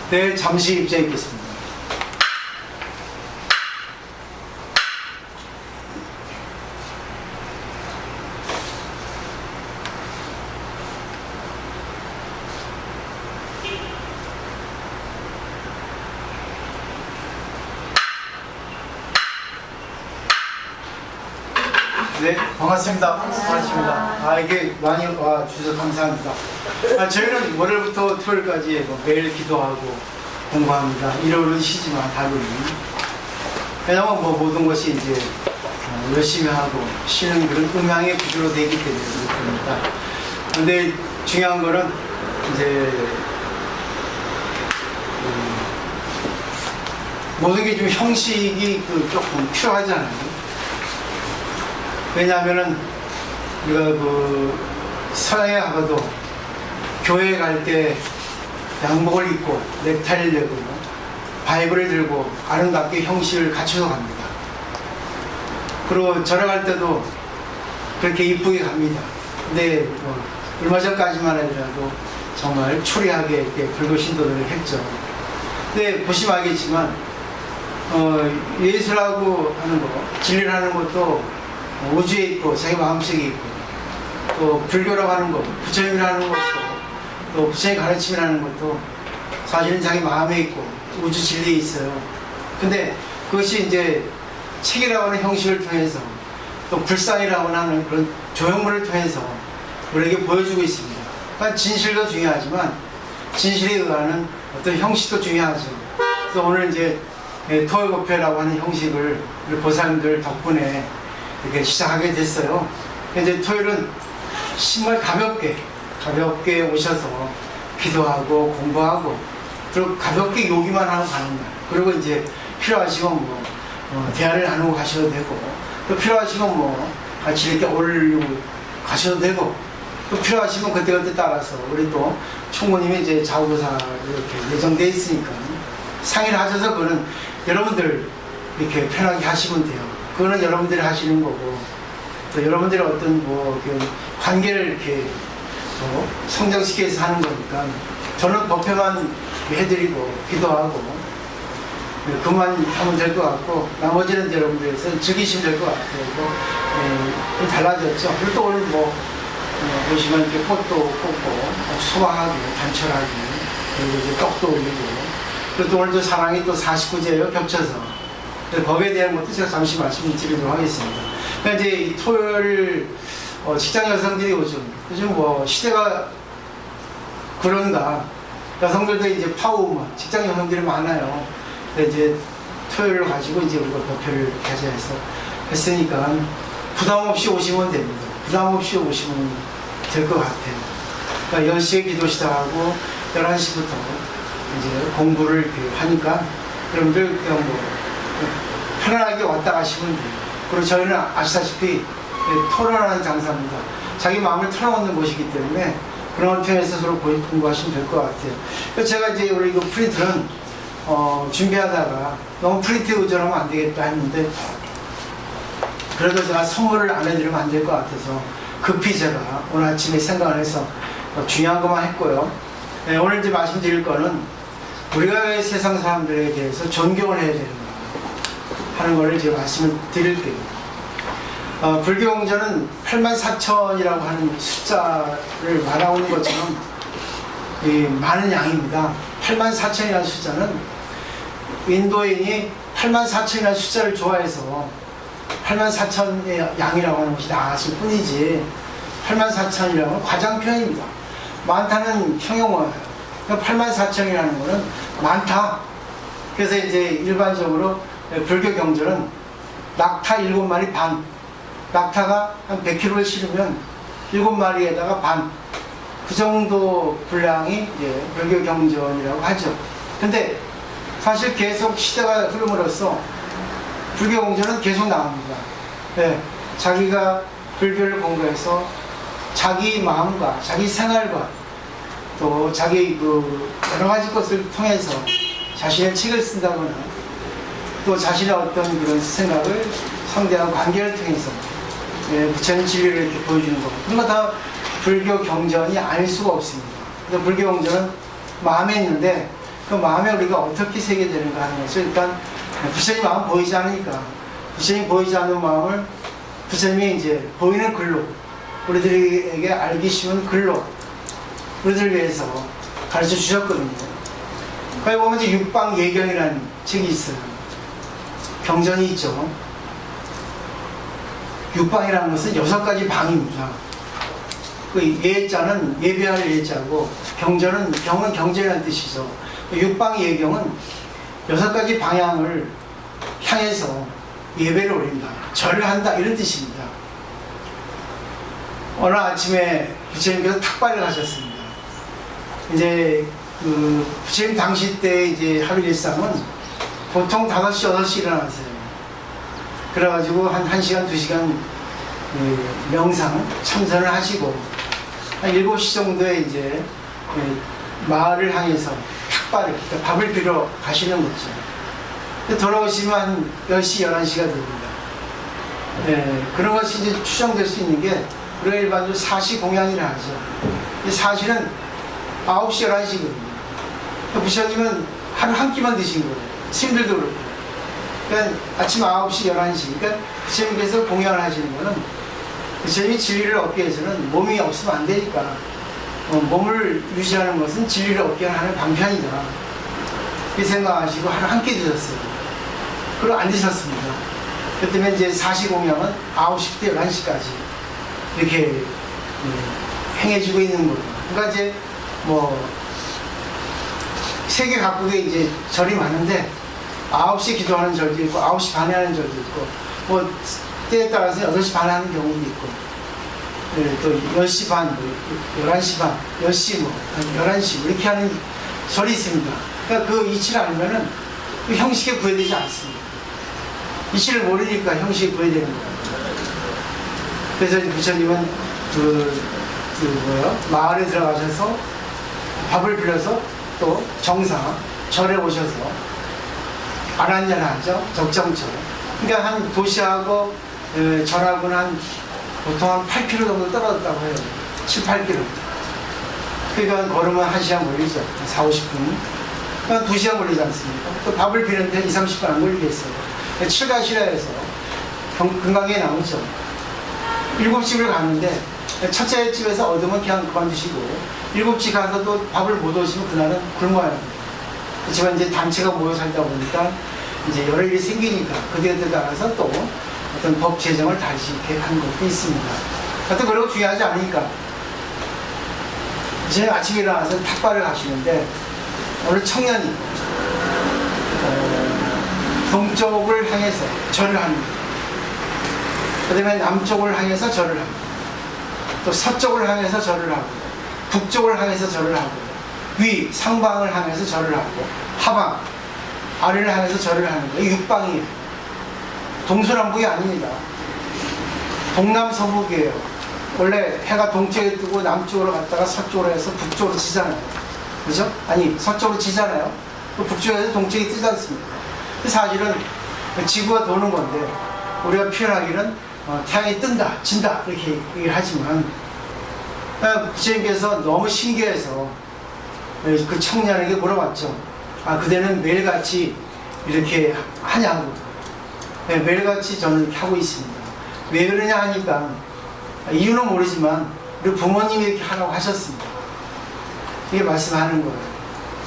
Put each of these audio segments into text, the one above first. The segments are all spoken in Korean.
네, 잠시 입장해 있겠습니다. 네, 반갑습니다. 반갑습니다. 이게 많이 와 주셔서 감사합니다. 저희는 월요일부터 토요일까지 매일 기도하고 공부합니다. 일요일은 쉬지만 하루는. 왜냐면 모든 것이 이제 열심히 하고 쉬는 그런 음향의 구조로 되기 때문에 그렇습니다. 근데 중요한 거는 이제 모든 게 좀 형식이 조금 필요하잖아요. 왜냐하면은 우리가 서양에 가봐도 교회 갈 때 양복을 입고 넥타이를 내고 바이블을 들고 아름답게 형식을 갖춰서 갑니다. 그리고 절에 갈 때도 그렇게 이쁘게 갑니다. 근데 얼마 전까지만 해도 정말 초라하게 이렇게 불교 신도들을 했죠. 근데 보시면 알겠지만 예술하고 하는 거, 진리를 하는 것도 우주에 있고 자기 마음속에 있고, 또 불교라고 하는 것, 부처님이라는 것도, 또 부처님 가르침이라는 것도 사실은 자기 마음에 있고 우주 진리에 있어요. 근데 그것이 이제 책이라고 하는 형식을 통해서, 또 불상이라고 하는 그런 조형물을 통해서 우리에게 보여주고 있습니다. 그러니까 진실도 중요하지만 진실에 의하는 어떤 형식도 중요하죠. 그래서 오늘 이제 토요일법회라고 하는 형식을 우리 보살님들 덕분에 이렇게 시작하게 됐어요. 이제 토요일은 정말 가볍게 오셔서 기도하고 공부하고, 그리고 가볍게 요기만 하고 가는 날. 그리고 이제 필요하시면 대화를 나누고 가셔도 되고, 또 필요하시면 같이 이렇게 오르려고 가셔도 되고, 또 필요하시면 그때그때 따라서 우리 또 총무님이 이제 좌우보사 이렇게 예정되어 있으니까 상의를 하셔서 그거는 여러분들 이렇게 편하게 하시면 돼요. 그거는 여러분들이 하시는 거고, 또 여러분들의 어떤 관계를 이렇게 성장시켜서 해서 하는 거니까 저는 법회만 해드리고 기도하고 그만 하면 될 것 같고, 나머지는 여러분들에서 즐기시면 될 것 같아요. 좀 달라졌죠. 그리고 또 오늘 보시면 이렇게 꽃도 꽂고 소박하게 단촐하게, 그리고 이제 떡도 올리고, 그리고 또 오늘도 사랑이 또 49제예요. 겹쳐서. 법에 대한 것도 제가 잠시 말씀드리도록 하겠습니다. 그러니까 이제 이 토요일 직장 여성들이 요즘 시대가 그런가, 여성들도 이제 파워우먼, 직장 여성들이 많아요. 근데 이제 토요일을 가지고 이제 우리가 법회를 가져야 했으니까 부담 없이 오시면 됩니다. 부담 없이 오시면 될 것 같아요. 그러니까 10시에 기도 시작하고 11시부터 이제 공부를 이렇게 하니까 여러분들 그냥 편안하게 왔다 가시면 돼요. 그리고 저희는 아시다시피 토론하는 장사입니다. 자기 마음을 털어놓는 곳이기 때문에 그런 걸 통해서 서로 공부하시면 될 것 같아요. 그래서 제가 이제 우리 이거 프린트는 준비하다가 너무 프린트 의존하면 안 되겠다 했는데, 그래도 제가 선물을 안 해드리면 안 될 것 같아서 급히 제가 오늘 아침에 생각을 해서 중요한 것만 했고요. 오늘 이제 말씀드릴 거는 우리가 왜 세상 사람들에 대해서 존경을 해야 되는가 하는 것을 제가 말씀을 드릴게요. 불교 경전은 84,000이라고 하는 숫자를 말하고 있는 것처럼 많은 양입니다. 84,000이라는 숫자는 인도인이 84,000이라는 숫자를 좋아해서 84,000의 양이라고 하는 것이 나았을 뿐이지, 84,000이라는 건 과장 표현입니다. 많다는 형용어예요. 84,000이라는 것은 많다. 그래서 이제 일반적으로 불교 경전은 낙타 7마리 반, 낙타가 한 100kg를 실으면 7마리에다가 반, 그 정도 분량이 이제 불교 경전이라고 하죠. 근데 사실 계속 시대가 흐름으로써 불교 경전은 계속 나옵니다. 자기가 불교를 공부해서 자기 마음과 자기 생활과 또 자기 여러 가지 것을 통해서 자신의 책을 쓴다거나, 또 자신의 어떤 그런 생각을 상대와 관계를 통해서 부처님 진리를 이렇게 보여주는 것, 그런 거 다 불교 경전이 아닐 수가 없습니다. 그래서 불교 경전은 마음에 있는데 그 마음에 우리가 어떻게 새게 되는가 하는 것을 일단 부처님 마음 보이지 않으니까 부처님 보이지 않는 마음을 부처님이 이제 보이는 글로 우리들에게 알기 쉬운 글로 우리들 위해서 가르쳐 주셨거든요. 거기 보면 이제 육방예경이라는 책이 있어요. 경전이 있죠. 육방이라는 것은 6가지 방입니다. 그 예자는 예배할 예자고 경전은 경전이라는 뜻이죠. 육방예경은 6가지 방향을 향해서 예배를 올린다, 절을 한다 이런 뜻입니다. 어느 아침에 부처님께서 탁발을 하셨습니다. 이제 그 부처님 당시 때 이제 하루 일상은 보통 5시, 6시 일어나세요. 그래가지고 한 1시간, 2시간 명상, 참선을 하시고 한 7시 정도에 이제 마을을 향해서 탁발을, 그러니까 밥을 빌어 가시는 거죠. 돌아오시면 한 10시, 11시가 됩니다. 그런 것이 이제 추정될 수 있는 게 우리가 일반적으로 사시 공양이라 하죠. 이 사시는 9시, 11시거든요. 부처님은 하루 한 끼만 드신 거예요. 스님들도 그렇고. 그러니까 아침 9시, 11시. 그러니까 부처님께서 공양을 하시는 거는 부처님이 진리를 얻기 위해서는 몸이 없으면 안 되니까 몸을 유지하는 것은 진리를 얻기 하는 방편이다. 이렇게 생각하시고 하루 한 끼 드셨어요. 그리고 안 드셨습니다. 그 때문에 이제 사시 공양은 9시부터 11시까지 이렇게 행해지고 있는 거예요. 그러니까 이제 세계 각국에 이제 절이 많은데 9시 기도하는 절도 있고 9시 반에 하는 절도 있고 때에 따라서 8시 반에 하는 경우도 있고 또 10시 반, 11시 반, 10시 11시 이렇게 하는 절이 있습니다. 그러니까 그 이치를 알면은 그 형식에 구애되지 않습니다. 이치를 모르니까 형식에 구애되는 거예요. 그래서 부처님은 마을에 들어가셔서 밥을 빌려서 또 정사 절에 오셔서 아란야를 하죠. 적정절. 그러니까 한 도시하고 절하고는 보통 한 8km 정도 떨어졌다고 해요. 7, 8km. 그러니까 걸으면 1시간 걸리죠. 4, 50분. 그러니까 2시간 걸리지 않습니까? 또 밥을 비는데 2, 30분 안 걸리겠어요. 7가시라에서 금강에 나오죠. 7집을 가는데 첫째 집에서 얻으면 그냥 그만두시고 7집 가서도 밥을 못 오시면 그날은 굶어야 돼요. 그렇지만 이제 단체가 모여 살다 보니까 이제 여러 일이 생기니까 그들에 따라서 또 어떤 법 제정을 다시 이렇게 한 것도 있습니다. 하여튼 그리고 중요하지 않으니까 이제 아침에 일어나서 탁발을 하시는데 어느 청년이 동쪽을 향해서 절을 합니다. 그 다음에 남쪽을 향해서 절을 합니다. 또 서쪽을 향해서 절을 하고 북쪽을 향해서 절을 하고 위, 상방을 향해서 절을 하고 하방, 아래를 향해서 절을 하는 거예요. 육방이에요. 동서남북이 아닙니다. 동남서북이에요. 원래 해가 동쪽에 뜨고 남쪽으로 갔다가 서쪽으로 해서 북쪽으로 치잖아요. 그죠? 아니, 서쪽으로 치잖아요. 북쪽에서 동쪽이 뜨지 않습니까? 사실은 지구가 도는 건데 우리가 표현하기는 태양이 뜬다, 진다 이렇게 하지만 부처님께서 너무 신기해서 그 청년에게 물어봤죠. 그대는 매일같이 이렇게 하냐고. 매일같이 저는 이렇게 하고 있습니다. 왜 그러냐 하니까 이유는 모르지만 우리 부모님이 이렇게 하라고 하셨습니다. 이게 말씀하는 거예요.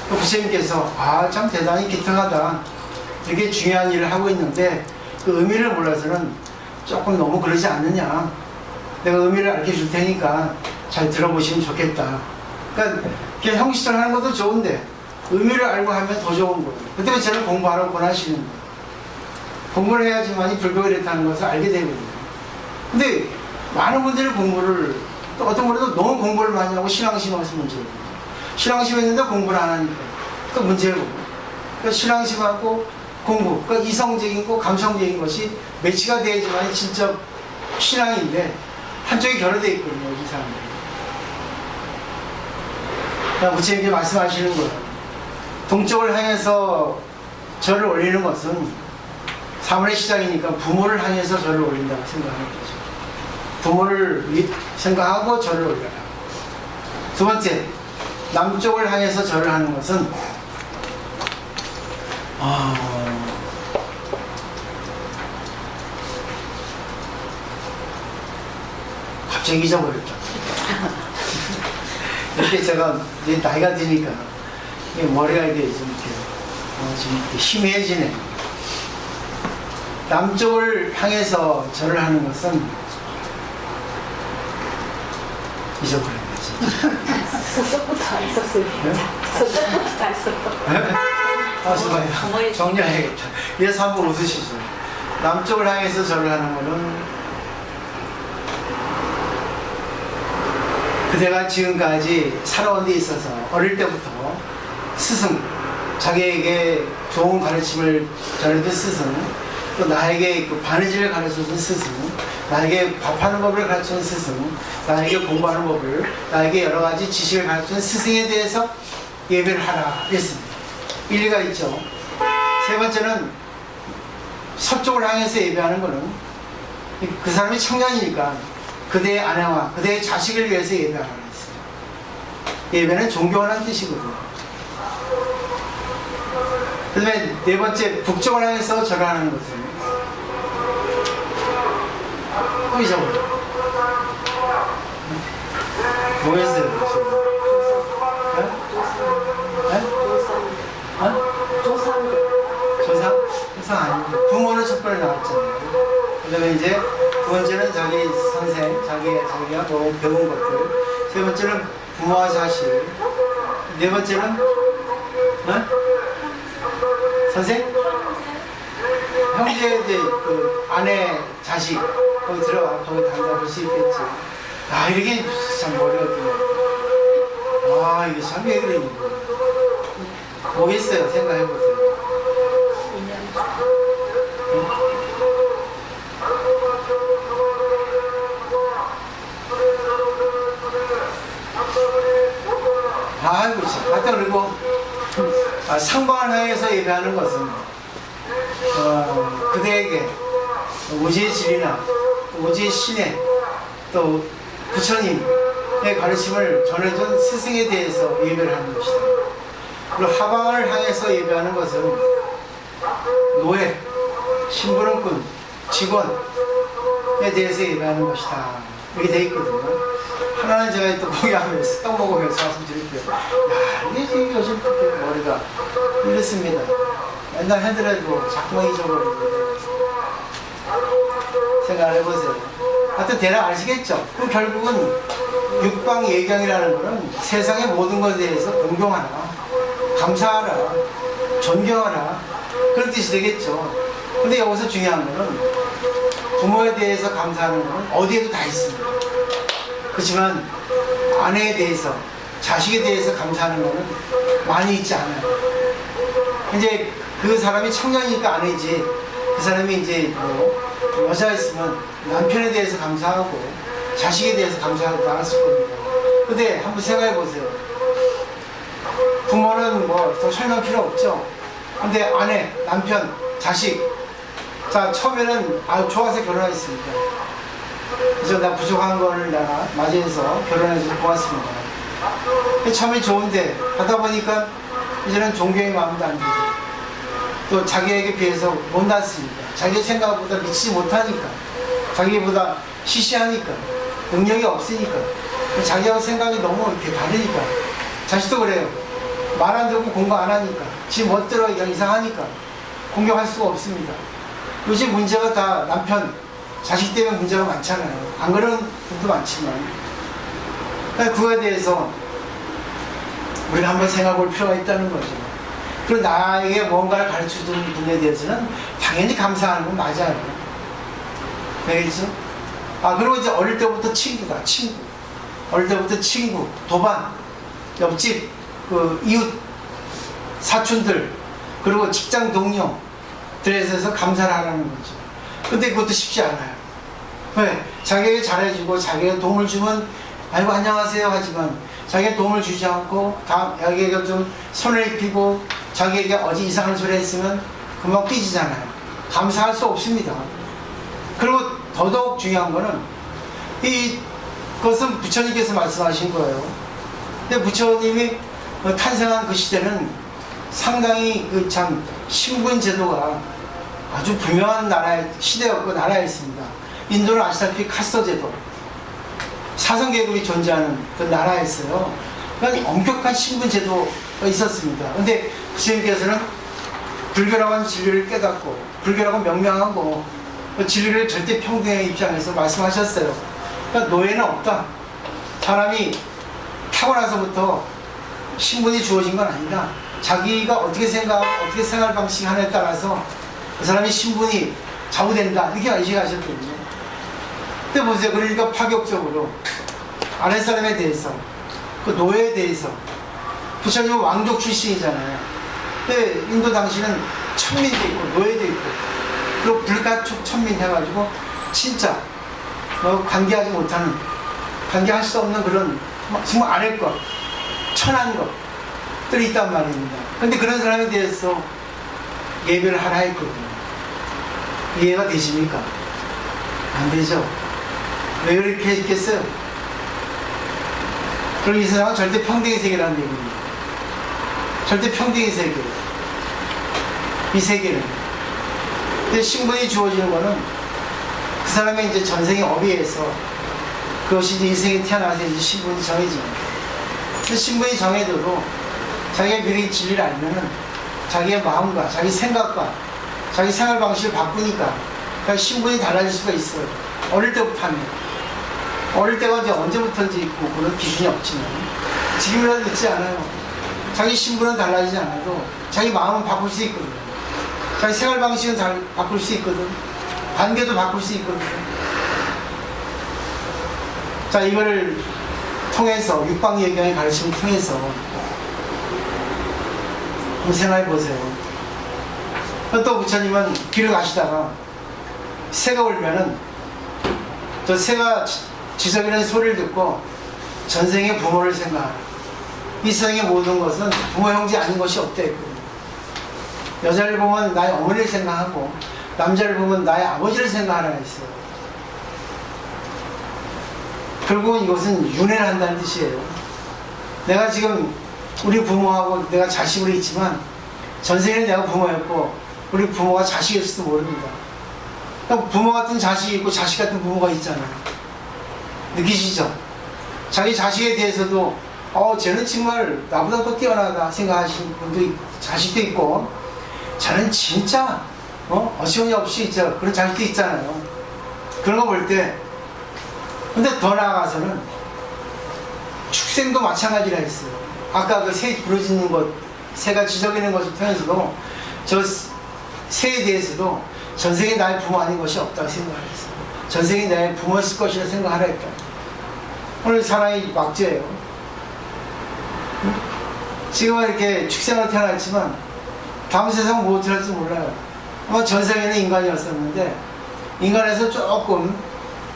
부처님께서 참 대단히 기특하다. 이렇게 중요한 일을 하고 있는데 그 의미를 몰라서는 조금 너무 그러지 않느냐. 내가 의미를 알려줄 테니까 잘 들어보시면 좋겠다. 그러니까 그냥 형식적으로 하는 것도 좋은데 의미를 알고 하면 더 좋은 거예요. 그때문에 저를 공부하라고 권하시는 거예요. 공부를 해야지만이 불교가 이렇다는 것을 알게 되거든요. 근데 많은 분들이 공부를 또 어떤 분들도 너무 공부를 많이 하고 신앙심하면서 문제고 신앙심 있는데 공부를 안 하니까 또 문제고 그러니까 신앙심하고 공부, 그러니까 이성적인 거 감성적인 것이 매치가 돼야지만 진짜 신앙인데 한쪽이 결여되어 있거든요. 이 사람들이. 그러니까 부처님께 말씀하시는 거예요. 동쪽을 향해서 절을 올리는 것은 사물의 시작이니까 부모를 향해서 절을 올린다고 생각하는 거죠. 부모를 생각하고 절을 올려라. 두 번째, 남쪽을 향해서 절을 하는 것은 갑자기 잊어버렸다. 이렇게 제가 이제 나이가 드니까 머리가 이렇게 좀 이렇게 희미해지네. 남쪽을 향해서 절을 하는 것은 잊어버린 거지. 서쪽부터 안 썼어요. 서쪽부터 안 썼어. 수고해요. 정리해야겠다. 그래서 한번 웃으시죠. 남쪽을 향해서 절을 하는 것은 그대가 지금까지 살아온 데 있어서 어릴 때부터 스승, 자기에게 좋은 가르침을 전해준 스승, 또 나에게 그 바느질을 가르쳐준 스승, 나에게 밥하는 법을 가르쳐준 스승, 나에게 공부하는 법을, 나에게 여러 가지 지식을 가르쳐준 스승에 대해서 예배를 하라 했습니다. 일리가 있죠. 세 번째는 서쪽을 향해서 예배하는 것은 그 사람이 청년이니까 그대의 아내와 그대의 자식을 위해서 예배하라고 했어요. 예배는 존경하는 뜻이거든요. 그 다음에 네 번째, 북쪽을 향해서 절하는 것은 또 잊어버려요. 뭐였어요? 조상 아니고 부모는 첫 번에 나왔잖아요. 그 다음에 이제 두 번째는 자기 선생, 자기가 뭐 배운 것들. 세 번째는 부모와 자식. 네 번째는 선생? 형제, 이제 그 아내, 자식 거기 들어가 거기 담당할 수 있겠지. 아, 이렇게 참 머리가 뜨네. 아, 이게 참 왜 그러니? 뭐겠어요? 생각해보세요. 아이고 참. 하여튼 그리고 상방을 향해서 예배하는 것은 그대에게 오지의 진리나 오지의 신의 또 부처님의 가르침을 전해준 스승에 대해서 예배를 하는 것이다. 그리고 하방을 향해서 예배하는 것은 노예, 심부름꾼, 직원에 대해서 예배하는 것이다. 이렇게 되어 있거든요. 하나는 제가 또 거기 하면서 떡 먹으면서 말씀드릴게요. 야, 이게 지금 요즘 머리가 이렇습니다. 맨날 해더라도 자꾸만 잊어버리고 생각을 해보세요. 하여튼 대략 아시겠죠? 그럼 결국은 육방예경이라는 것은 세상의 모든 것에 대해서 공경하라, 감사하라, 존경하라, 그런 뜻이 되겠죠. 근데 여기서 중요한 것은 부모에 대해서 감사하는 것은 어디에도 다 있습니다. 그렇지만 아내에 대해서, 자식에 대해서 감사하는 것은 많이 있지 않아요. 이제 그 사람이 청년이니까 아니지, 그 사람이 이제 뭐 여자였으면 남편에 대해서 감사하고 자식에 대해서 감사하고 나눴을 겁니다. 근데 한번 생각해 보세요. 부모는 뭐 더 설명 필요 없죠. 근데 아내, 남편, 자식, 자 처음에는 좋아서 결혼했습니다. 그래서 나 부족한 거를 내가 맞이해서 결혼해서 고맙습니다. 처음에 좋은데 하다 보니까 이제는 존경의 마음도 안 들고 또 자기에게 비해서 못났으니까, 자기 생각보다 미치지 못하니까, 자기보다 시시하니까, 능력이 없으니까, 자기하고 생각이 너무 이렇게 다르니까, 자식도 그래요. 말 안 듣고 공부 안 하니까, 지 멋대로 그냥 이상하니까 공격할 수가 없습니다. 요즘 문제가 다 남편, 자식 때문에 문제가 많잖아요. 안 그런 분도 많지만, 그러니까 그거에 대해서 우리가 한번 생각해 볼 필요가 있다는 거죠. 그리고 나에게 뭔가를 가르쳐주는 분에 대해서는 당연히 감사하는 건 맞아요. 알겠죠? 그리고 이제 어릴 때부터 친구다, 친구. 어릴 때부터 친구, 도반, 옆집, 그 이웃, 사촌들, 그리고 직장 동료들에 대해서 감사를 하라는 거죠. 근데 그것도 쉽지 않아요. 왜? 자기에게 잘해주고 자기에게 도움을 주면 아이고 안녕하세요 하지만 자기에게 도움을 주지 않고 자기에게 좀 손을 입히고 자기에게 어디 이상한 소리 했으면 금방 삐지잖아요. 감사할 수 없습니다. 그리고 더더욱 중요한 거는 이것은 부처님께서 말씀하신 거예요. 근데 부처님이 탄생한 그 시대는 상당히 그 참 신분 제도가 아주 분명한 시대였고 나라였습니다. 인도는 아시다시피 카스트 제도, 사선 계급이 존재하는 그 나라였어요. 그러니까 엄격한 신분 제도가 있었습니다. 근데 부처님께서는 불교라고 하는 진리를 깨닫고 불교라고 명명하고 그 진리를 절대 평등의 입장에서 말씀하셨어요. 그러니까 노예는 없다. 사람이 타고나서부터 신분이 주어진 건 아니다. 자기가 어떻게 생각하고 어떻게 생활 방식 하냐에 따라서 그 사람의 신분이 좌우된다. 이렇게 인식하셨거든요. 근데 보세요. 그러니까 파격적으로 아랫사람에 대해서 그 노예에 대해서 부처님은 왕족 출신이잖아요. 근데 인도 당시는 천민도 있고 노예도 있고 그리고 불가촉 천민 해가지고 진짜 관계하지 못하는 관계할 수 없는 그런 정말 아래 것 천한 것들이 있단 말입니다. 근데 그런 사람에 대해서 예배를 하라 했거든요. 이해가 되십니까? 안 되죠. 왜 그렇게 했겠어요? 그럼 이 세상은 절대 평등의 세계라는 얘기입니다. 절대 평등의 세계. 이 세계는. 근데 신분이 주어지는 거는 그 사람의 이제 전생의 업의에서 그것이 이제 인생에 태어나서 이제 신분이 정해집니다. 근데 신분이 정해져도 자기가 미리 진리를 알면은 자기의 마음과 자기 생각과 자기 생활 방식을 바꾸니까 그러니까 신분이 달라질 수가 있어요. 어릴 때부터 하면. 어릴 때가 이제 언제부터인지 있고 그런 기준이 없지만 지금이라도 늦지 않아요. 자기 신분은 달라지지 않아도 자기 마음은 바꿀 수 있거든요. 자기 생활 방식은 잘 바꿀 수 있거든. 관계도 바꿀 수 있거든. 자, 이거를 통해서 육방예경의 가르침을 통해서 한번 생각해 보세요. 또 부처님은 길을 가시다가 새가 울면은 저 새가 지저귀는 소리를 듣고 전생의 부모를 생각하라. 이 세상의 모든 것은 부모 형제 아닌 것이 없다 했거든요. 여자를 보면 나의 어머니를 생각하고 남자를 보면 나의 아버지를 생각하라 했어요. 결국은 이것은 윤회를 한다는 뜻이에요. 내가 지금 우리 부모하고 내가 자식으로 있지만 전생에는 내가 부모였고 우리 부모가 자식일지도 모릅니다. 부모 같은 자식이 있고 자식 같은 부모가 있잖아요. 느끼시죠? 자기 자식에 대해서도 쟤는 정말 나보다 더 뛰어나다 생각하시는 분도 있고 자식도 있고 저는 진짜 어처구니없이 있죠. 그런 자식도 있잖아요. 그런 거 볼 때 근데 더 나아가서는 축생도 마찬가지라 했어요. 아까 그 새 부러지는 것 새가 지저귀는 것을 통해서도 저 새에 대해서도 전생에 나의 부모 아닌 것이 없다고 생각했어요. 전생에 나의 부모였을 것이라 생각하라 했다. 오늘 사람이 막지예요. 지금은 이렇게 축생으로 태어났지만 다음 세상은 뭐 어떻게 할지 몰라요. 아마 전생에는 인간이었었는데 인간에서 조금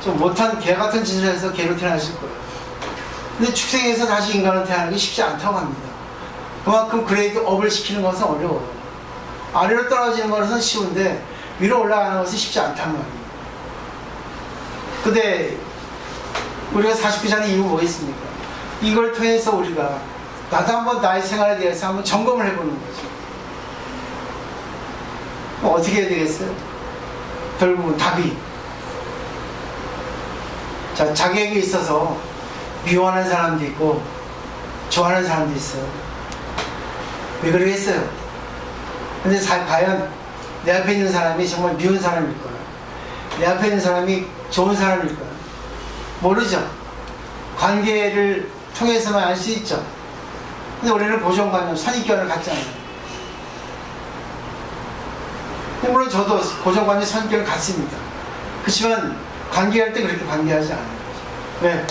좀 못한 개 같은 짓을 해서 개로 태어나실 거예요. 근데 축생에서 다시 인간으로 태어나기 쉽지 않다고 합니다. 그만큼 그레이드 업을 시키는 것은 어려워요. 아래로 떨어지는 것은 쉬운데 위로 올라가는 것은 쉽지 않단 말이에요. 근데 우리가 49잔의 이유 뭐겠습니까? 이걸 통해서 우리가 나도 한번 나의 생활에 대해서 한번 점검을 해보는 거죠. 어떻게 해야 되겠어요? 결국은 답이 자, 자기에게 있어서 미워하는 사람도 있고 좋아하는 사람도 있어요. 왜 그러겠어요? 근데 과연 내 앞에 있는 사람이 정말 미운 사람일까요? 내 앞에 있는 사람이 좋은 사람일까요? 모르죠. 관계를 통해서만 알 수 있죠. 근데 우리는 고정관념, 선입견을 갖잖아요. 물론 저도 고정관념, 선입견을 갖습니다. 그렇지만 관계할 때 그렇게 관계하지 않아요. 왜?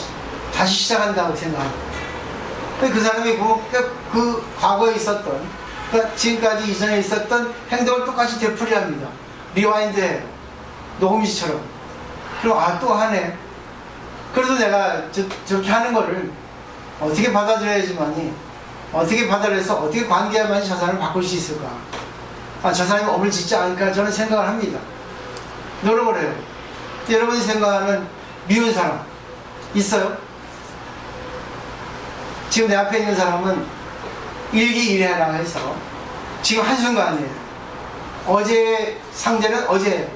다시 시작한다고 생각하고. 그 사람이 그 과거에 있었던, 그러니까 지금까지 이전에 있었던 행동을 똑같이 되풀이합니다. 리와인드해요. 녹음기처럼. 그럼 또 하네. 그래도 내가 저렇게 하는 거를 어떻게 받아들여야지만이 어떻게 받아들여서 어떻게 관계하면 저 사람을 바꿀 수 있을까? 저 사람이 업을 짓지 않을까 저는 생각을 합니다. 노력을 해요. 여러분이 생각하는 미운 사람 있어요? 지금 내 앞에 있는 사람은 일기일해라 해서 지금 한순간이에요. 어제의 상대는 어제예요.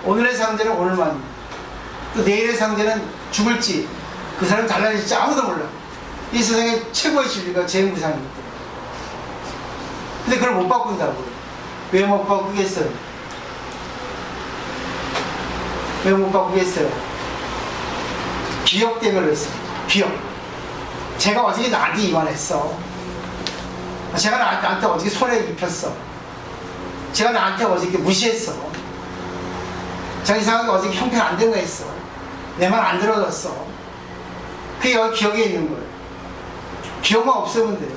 오늘의 상대는 오늘만. 또 내일의 상대는 죽을지 그 사람 달라질지 아무도 몰라. 이 세상의 최고의 진리가 재행부상입니다. 근데 그걸 못 바꾼다고요. 왜 못 바꾸겠어요? 왜 못 바꾸겠어요? 기억 때문에 그랬어요. 기억. 제가 어저께 나한테 이만했어. 제가 나한테 어저께 손해 입혔어. 제가 나한테 어저께 무시했어. 제가 이상하게 어저께 형편 안 되고 했어. 내 말 안 들어줬어. 그게 여기 기억에 있는 거예요. 기억만 없애면 돼요.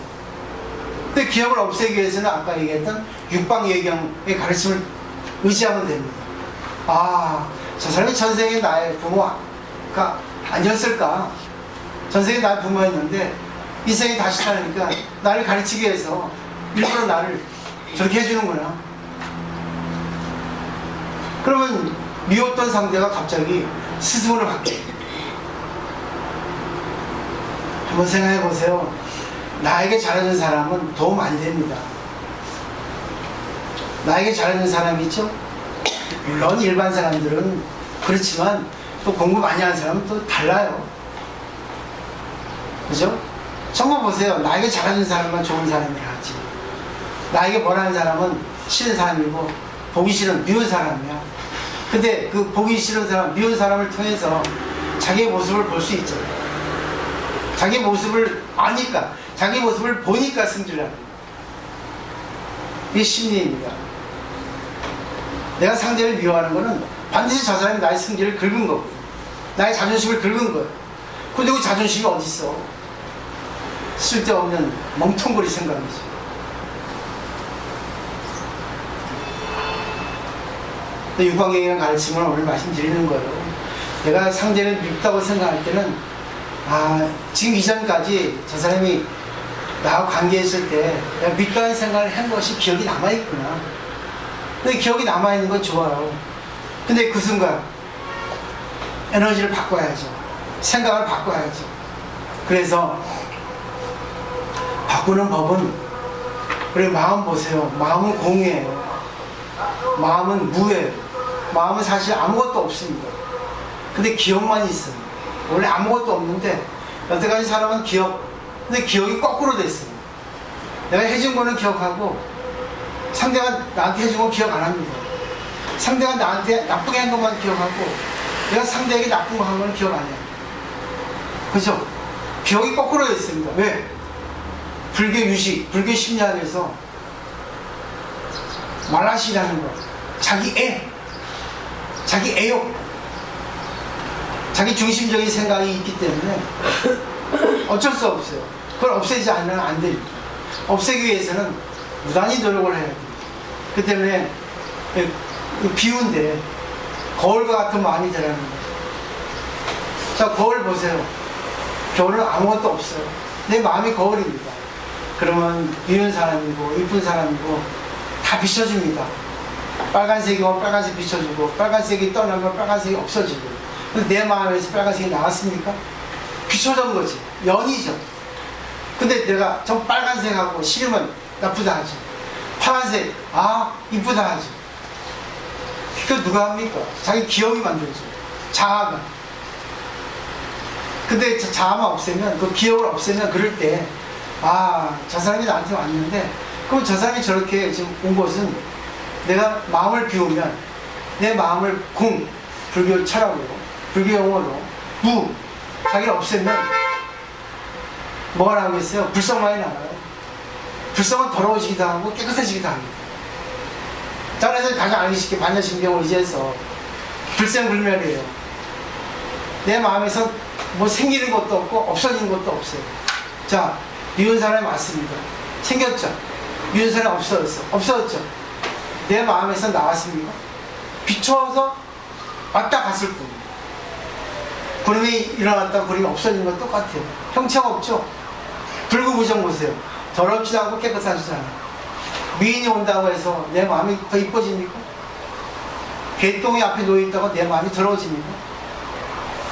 근데 기억을 없애기 위해서는 아까 얘기했던 육방예경의 가르침을 의지하면 됩니다. 아, 저 사람이 전생에 나의 부모가 아니었을까? 전생에 나의 부모였는데 이 생에 다시 사니까 나를 가르치기 위해서 일부러 나를 저렇게 해주는구나. 그러면 미웠던 상대가 갑자기 스승으로 바뀌어요. 한번 생각해 보세요. 나에게 잘해준 사람은 도움 안 됩니다. 나에게 잘해준 사람이 있죠? 물론 일반 사람들은 그렇지만 또 공부 많이 하는 사람은 또 달라요. 그죠? 정말 보세요. 나에게 잘해준 사람만 좋은 사람이라 하지. 나에게 뭐라는 사람은 싫은 사람이고 보기 싫은 미운 사람이야. 근데 그 보기 싫은 사람, 미운 사람을 통해서 자기의 모습을 볼 수 있죠. 자기 모습을 아니까, 자기 모습을 보니까 승질을 합니다. 이게 심리입니다. 내가 상대를 미워하는 거는 반드시 저 사람이 나의 승질을 긁은 거고, 나의 자존심을 긁은 거예요. 근데 그 자존심이 어디 있어? 쓸데없는 멍텅구리 생각이지. 육방경이라는 가르침을 오늘 말씀드리는 거예요. 내가 상대를 밉다고 생각할 때는 지금 이전까지 저 사람이 나하고 관계했을 때 내가 밉다는 생각을 한 것이 기억이 남아있구나. 근데 기억이 남아있는 건 좋아요. 근데 그 순간 에너지를 바꿔야죠. 생각을 바꿔야죠. 그래서 바꾸는 법은 우리 마음 보세요. 마음은 공이에요. 마음은 무예요. 마음은 사실 아무것도 없습니다. 근데 기억만 있어요. 원래 아무것도 없는데 여태까지 살아온 기억, 근데 기억이 거꾸로 됐어요. 내가 해준 거는 기억하고 상대가 나한테 해준 거 기억 안 합니다. 상대가 나한테 나쁘게 한 것만 기억하고 내가 상대에게 나쁜 거 한 거는 기억 안 해요. 그죠? 기억이 거꾸로 됐습니다. 왜? 불교 유식, 불교 심리학에서 말라시라는 거, 자기 애욕, 자기 중심적인 생각이 있기 때문에 어쩔 수 없어요. 그걸 없애지 않으면 안 됩니다. 없애기 위해서는 무단히 노력을 해야 돼요. 그 때문에 비운데 거울과 같은 마음이 되라는 거예요. 자, 거울 보세요. 겨울은 아무것도 없어요. 내 마음이 거울입니다. 그러면 미운 사람이고 이쁜 사람이고 다 비춰줍니다. 빨간색이면 빨간색 비춰주고 빨간색이 떠나면 빨간색이 없어지고. 근데 내 마음에서 빨간색이 나왔습니까? 비춰준 거지. 연이죠. 근데 내가 저 빨간색하고 싫으면 나쁘다 하죠. 파란색 이쁘다 하죠. 그거 누가 합니까? 자기 기억이 만들죠. 자아가. 근데 자아만 없애면, 그 기억을 없애면 그럴 때 저 사람이 나한테 왔는데 그럼 저 사람이 저렇게 지금 온 것은 내가 마음을 비우면 내 마음을 불교 철학으로, 불교 용어로 자기를 없애면 뭐가 나오겠어요? 불성만이 나와요. 불성은 더러워지기도 하고 깨끗해지기도 합니다. 따라서 가장 알기 쉽게 반야신경을 의지해서 불생불멸이에요. 내 마음에서 뭐 생기는 것도 없고 없어지는 것도 없어요. 자, 미운 사람이 왔습니다. 생겼죠? 미운 사람이 없어졌죠? 내 마음에서 나왔습니까? 비춰서 왔다 갔을 뿐. 구름이 일어났다 구름이 없어진 건 똑같아요. 형체가 없죠? 불구부정 보세요. 더럽지도 않고 깨끗하지도 않아요. 미인이 온다고 해서 내 마음이 더 이뻐집니까? 개똥이 앞에 놓여있다고 내 마음이 더러워집니까?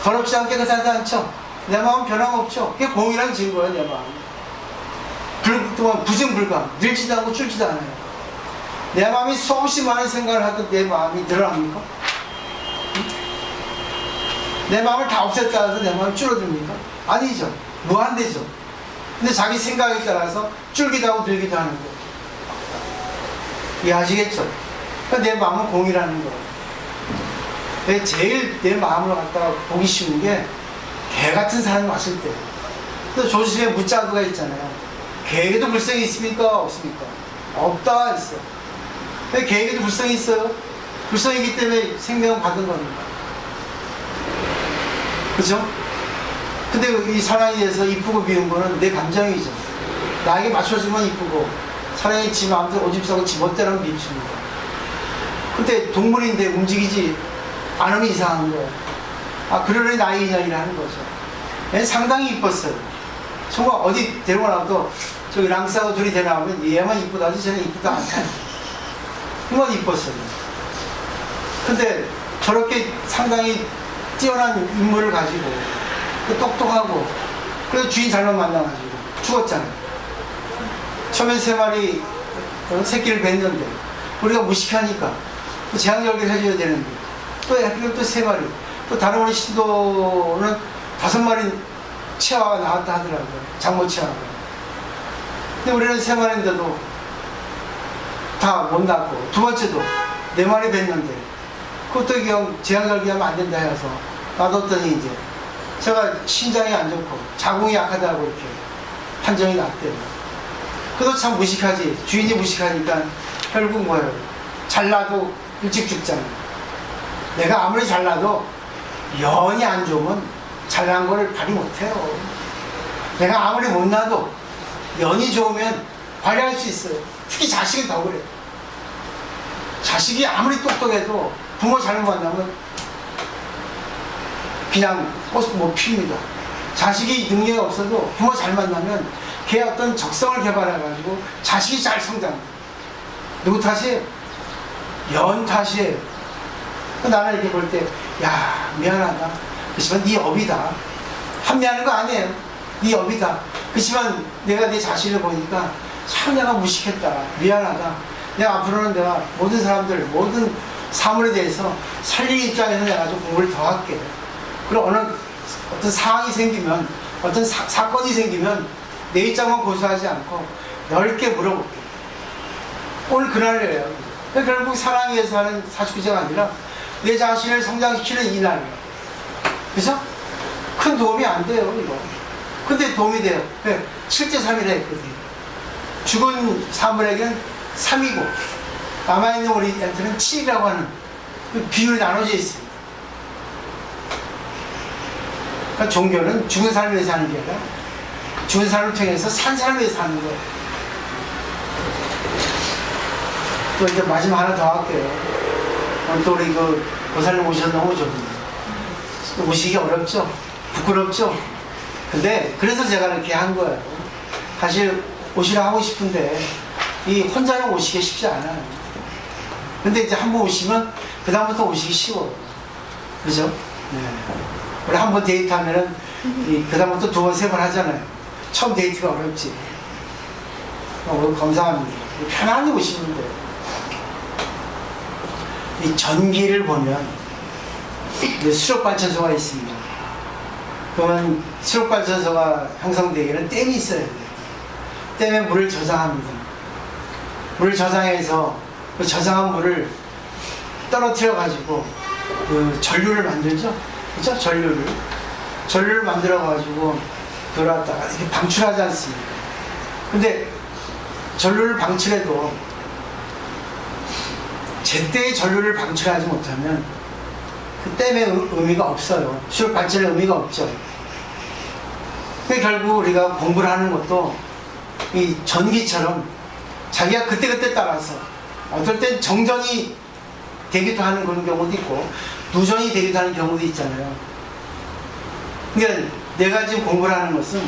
더럽지 않고 깨끗하지 않죠? 내 마음은 변함없죠? 그게 공이란 증거예요. 내 마음이. 부증불감, 늘지도 않고 줄지도 않아요. 내 마음이 수없이 많은 생각을 하던 내 마음이 늘어납니까? 내 마음을 다 없앴다 해서 내 마음이 줄어듭니까? 아니죠. 무한대죠. 근데 자기 생각에 따라서 줄기도 하고 늘기도 하는 거예요. 이해하시겠죠? 그러니까 내 마음은 공이라는 거예요. 제일 내 마음을 갖다가 보기 쉬운 게 개 같은 사람이 왔을 때. 또 조지심에 무자그가 있잖아요. 개에게도 불성이 있습니까? 없습니까? 없다 했어. 개에게도 불성이 있어요. 불성이기 때문에 생명을 받은 겁니다. 그죠? 근데 이 사랑에 대해서 이쁘고 미운 거는 내 감정이죠. 나에게 맞춰주면 이쁘고, 사랑이 지 마음대로 오줌 싸고 지 멋대로는 밉습니다. 근데 동물인데 움직이지 않으면 이상한 거예요. 아, 그러려니 나의 인연이라 하는 거죠. 상당히 이뻤어요. 정말 어디 데려가놔도 저기 랑싸고 둘이 데려가면 얘만 이쁘다지 쟤는 이쁘다 않다. 정말 이뻤어요. 근데 저렇게 상당히 뛰어난 인물을 가지고 똑똑하고 그래서 주인 잘못 만나가지고 죽었잖아요. 처음에 3마리 새끼를 뵀는데 우리가 무식하니까 제왕절개를 해줘야 되는데 또 하필이면 또 3마리 또 다른 우리 신도는 5마리 치아가 나왔다 하더라고요. 장모 치아가. 근데 우리는 3마리인데도 다 못 낳고 두 번째도 4마리 뵀는데 그것도 그냥 제왕절개하면 안 된다 해서 놔뒀더니 이제 제가 신장이 안 좋고 자궁이 약하다고 이렇게 판정이 났대요. 그래도 참 무식하지. 주인이 무식하니까 결국 뭐예요? 잘나도 일찍 죽잖아. 내가 아무리 잘나도 연이 안 좋으면 잘난 걸 발휘 못해요. 내가 아무리 못나도 연이 좋으면 발휘할 수 있어요. 특히 자식은 더 그래요. 자식이 아무리 똑똑해도 부모 잘못 만나면 그냥 꽃 못 핍니다. 자식이 능력이 없어도 부모 잘 만나면 걔 어떤 적성을 개발해가지고 자식이 잘 성장합니다. 누구 탓이에요? 연 탓이에요. 나는 이렇게 볼 때, 야, 미안하다. 그렇지만 네 업이다. 한미하는 거 아니에요. 네 업이다. 그렇지만 내가 내 자신을 보니까 참 내가 무식했다. 미안하다. 내가 앞으로는 내가 모든 사람들, 모든 사물에 대해서 살리는 입장에서 내가 좀 공부를 더 할게. 그리고 어떤 상황이 생기면, 어떤 사건이 생기면 내 입장만 고수하지 않고 넓게 물어볼게. 오늘 그날이에요. 그러니까 결국 사랑에 의해서 하는 49제가 아니라 내 자신을 성장시키는 이날이에요. 그죠? 큰 도움이 안 돼요, 이거. 근데 도움이 돼요. 네, 7대 3이라 했거든요. 죽은 사물에게는 3이고, 남아있는 우리한테는 7이라고 하는 그 비율이 나눠져 있습니다. 그러니까 종교는 죽은 사람을 위해서 하는 게 아니라 죽은 사람을 통해서 산 사람을 위해서 하는 거예요. 또 이제 마지막 하나 더 할게요. 오늘 또 우리 그 보살님 오셔서 너무 좋습니다. 오시기 어렵죠? 부끄럽죠? 근데 그래서 제가 이렇게 한 거예요. 사실 오시라 하고 싶은데 이 혼자는 오시기 쉽지 않아요. 근데 이제 한번 오시면 그 다음부터 오시기 쉬워요. 그죠? 네. 우리 한번 데이트하면은 그 다음부터 2번, 3번 하잖아요. 처음 데이트가 어렵지. 오늘 감사합니다. 편안히 오시면 돼요. 이 전기를 보면 수력발전소가 있습니다. 그러면 수력발전소가 형성되기에는 댐이 있어야 돼요. 댐에 물을 저장합니다. 물을 저장해서 그 저장한 물을 떨어뜨려 가지고 그 전류를 만들죠. 그죠? 전류를 만들어 가지고 그걸 갖다가 이렇게 방출하지 않습니까? 근데 전류를 방출해도 제때의 전류를 방출하지 못하면 그 댐의 의미가 없어요. 수력 발전의 의미가 없죠. 근데 결국 우리가 공부를 하는 것도 이 전기처럼 자기가 그때그때 따라서 어떨 땐 정전이 되기도 하는 그런 경우도 있고 누전이 되기도 하는 경우도 있잖아요. 그러니까 내가 지금 공부를 하는 것은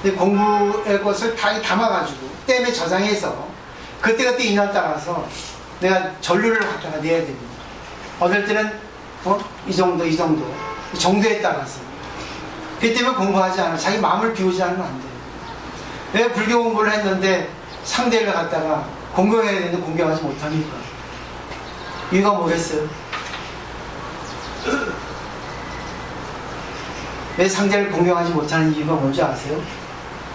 내 공부의 것을 다 담아가지고 댐에 저장해서 그때그때 인연 따라서 내가 전류를 갖다가 내야 됩니다. 어떨 때는 이 정도 정도에 따라서. 그렇기 때문에 공부하지 않아. 자기 마음을 비우지 않으면 안 돼요. 내가 불교 공부를 했는데 상대를 갖다가 공경해야 되는데 공경하지 못합니까? 이유가 뭐겠어요? 왜 상대를 공경하지 못하는 이유가 뭔지 아세요?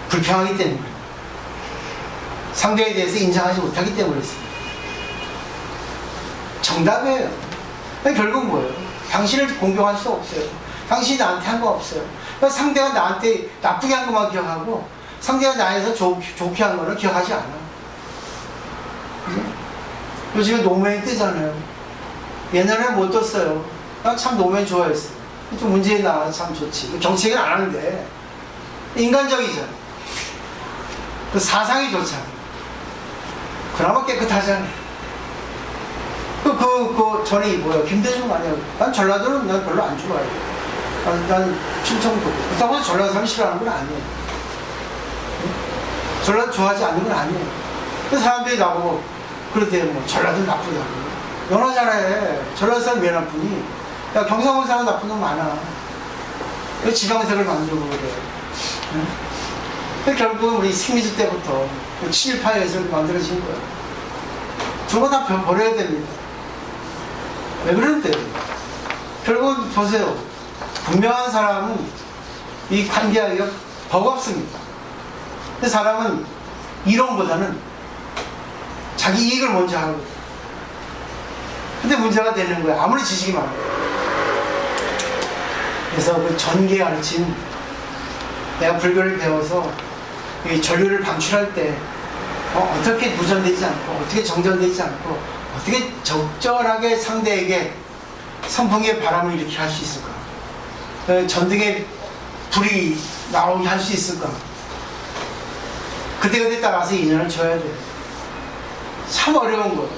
불평하기 때문에. 상대에 대해서 인정하지 못하기 때문이었습니다. 정답이에요. 결국 뭐예요? 당신을 공경할 수 없어요. 당신이 나한테 한 거 없어요. 그러니까 상대가 나한테 나쁘게 한 것만 기억하고 상대가 나에서 좋게 한 거는 기억하지 않아. 그죠? 요즘에 노무현이 뜨잖아요. 옛날에는 못 떴어요. 난 참 노무현 좋아했어요. 좀 문재인 나와서 참 좋지. 정책은 안 하는데 인간적이잖아. 그 사상이 좋잖아. 그나마 깨끗하잖아. 전에 뭐야, 김대중 말이야. 난 전라도는 난 별로 안 좋아해. 난 충청도. 그렇다고 해서 전라도 사람 싫어하는 건 아니에요. 전라도 좋아하지 않는 건 아니에요. 그 사람들이 나보고 그러대, 뭐, 전라도 나쁘다고. 연하 잘해. 전라도 사람 왜 나쁘니? 야, 경상도 사람 나쁜 놈 많아. 왜 지방색을 만들고 그래. 응? 결국은 우리 식민지 때부터 친일파에서 만들어진 거야. 저거 다 버려야 됩니다. 왜 그런데? 결국은 보세요. 분명한 사람은 이 관계하기가 버겁습니다. 근데 사람은 이론보다는 자기 이익을 먼저 하고. 근데 문제가 되는 거야. 아무리 지식이 많아요. 그래서 그 전개 가르침, 내가 불교를 배워서 이 전류를 방출할 때 어떻게 무전되지 않고 어떻게 정전되지 않고 어떻게 적절하게 상대에게 선풍기의 바람을 일으키게 할 수 있을까? 전등에 불이 나오게 할 수 있을까? 그때그때 따라서 인연을 줘야 돼. 참 어려운 거예요.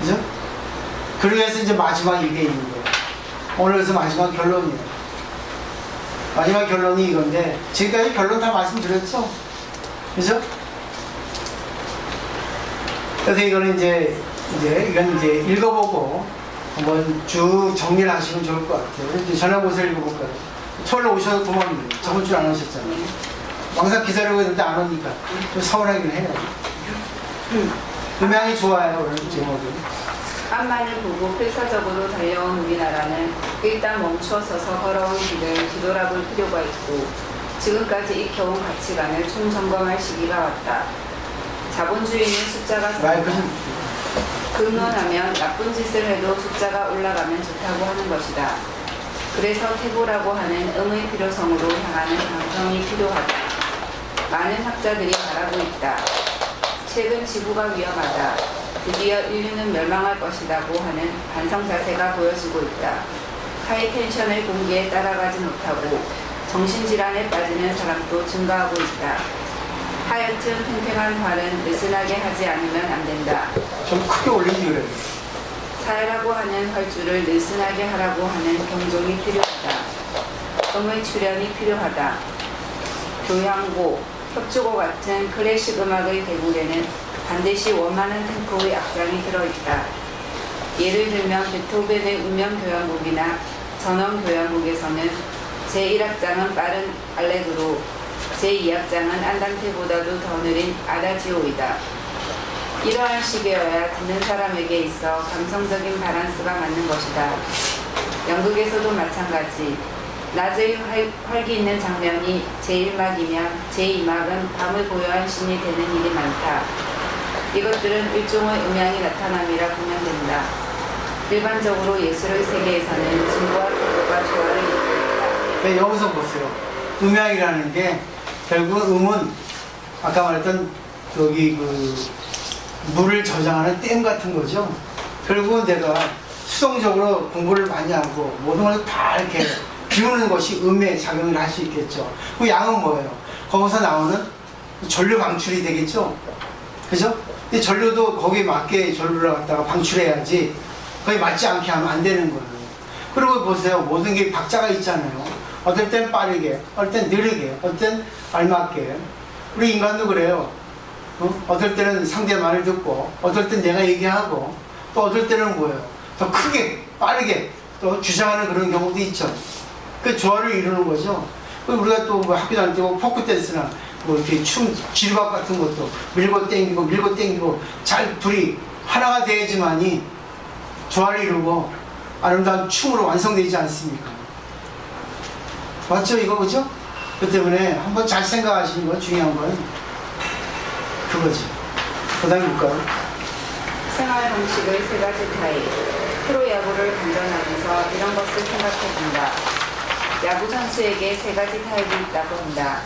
그죠? 그래서 이제 마지막 이게 있는 거예요. 오늘 그래서 마지막 결론이에요. 마지막 결론이 이건데, 지금까지 결론 다 말씀드렸죠? 그죠? 그래서 이거는 이건 이제 읽어보고 한번 쭉 정리를 하시면 좋을 것 같아요. 이제 전화보세요 읽어볼까요? 토요일에 오셔서 고맙네요. 저번 주에 안 오셨잖아요. 항상 기다리고 있는데 안 오니까 좀 서운하긴 해요. 음향이 좋아요, 오늘 제목은. 앞만을 보고 필사적으로 달려온 우리나라는 일단 멈추어서서 걸어온 길을 뒤돌아볼 필요가 있고 지금까지 익혀온 가치관을 총점검할 시기가 왔다. 자본주의는 숫자가 마이크 좀. 근원하면 나쁜 짓을 해도 숫자가 올라가면 좋다고 하는 것이다. 그래서 태고라고 하는 음의 필요성으로 향하는 방성이 필요하다. 많은 학자들이 말하고 있다. 최근 지구가 위험하다. 드디어 인류는 멸망할 것이라고 하는 반성 자세가 보여지고 있다. 하이텐션의 공기에 따라가지 못하고 정신질환에 빠지는 사람도 증가하고 있다. 하여튼 팽팽한 활은 느슨하게 하지 않으면 안 된다. 좀 크게 올리지 그래요. 사회라고 하는 활주를 느슨하게 하라고 하는 경종이 필요하다. 음의 출현이 필요하다. 교향고, 협주고 같은 클래식 음악의 대국에는 반드시 원만한 템포의 악장이 들어있다. 예를 들면 베토벤의 운명교향곡이나 전원교향곡에서는 제1악장은 빠른 알레그로, 제2악장은 안단테보다도 더 느린 아다지오이다. 이러한 식이어야 듣는 사람에게 있어 감성적인 밸런스가 맞는 것이다. 연극에서도 마찬가지. 낮의 활기 있는 장면이 제1막이면 제2막은 밤을 고요한 신이 되는 일이 많다. 이것들은 일종의 음향이 나타남이라 보면 된다. 일반적으로 예술의 세계에서는 진보와 태도가 조화를 이루고 있다. 네, 여기서 보세요. 음향이라는 게 결국 음은 아까 말했던 여기 물을 저장하는 댐 같은 거죠. 결국은 내가 수동적으로 공부를 많이 하고 모든 걸 다 이렇게 비우는 것이 음의 작용을 할 수 있겠죠. 그 양은 뭐예요? 거기서 나오는 전류 방출이 되겠죠. 그죠? 근데 전류도 거기에 맞게 전류를 갖다가 방출해야지 거기 맞지 않게 하면 안 되는 거예요. 그리고 보세요. 모든 게 박자가 있잖아요. 어떨 땐 빠르게, 어떨 땐 느리게, 어떨 땐 알맞게. 우리 인간도 그래요. 어떨 때는 상대 말을 듣고, 어떨 땐 내가 얘기하고, 또 어떨 때는 뭐예요? 더 크게, 빠르게 또 주장하는 그런 경우도 있죠. 그 조화를 이루는 거죠. 우리가 또 뭐 학교 다닐 때 포크 댄스나 뭐 이렇게 지루박 같은 것도 밀고 땡기고 잘 둘이 하나가 돼야지만이 조화를 이루고 아름다운 춤으로 완성되지 않습니까? 맞죠? 이거 그죠? 그 때문에 한번 잘 생각하시는 거 중요한 건 그거지. 그 다음에 볼까요? 생활 방식의 세 가지 타입. 프로야구를 관전하면서 이런 것을 생각해본다. 야구 선수에게 세 가지 타입이 있다고 한다.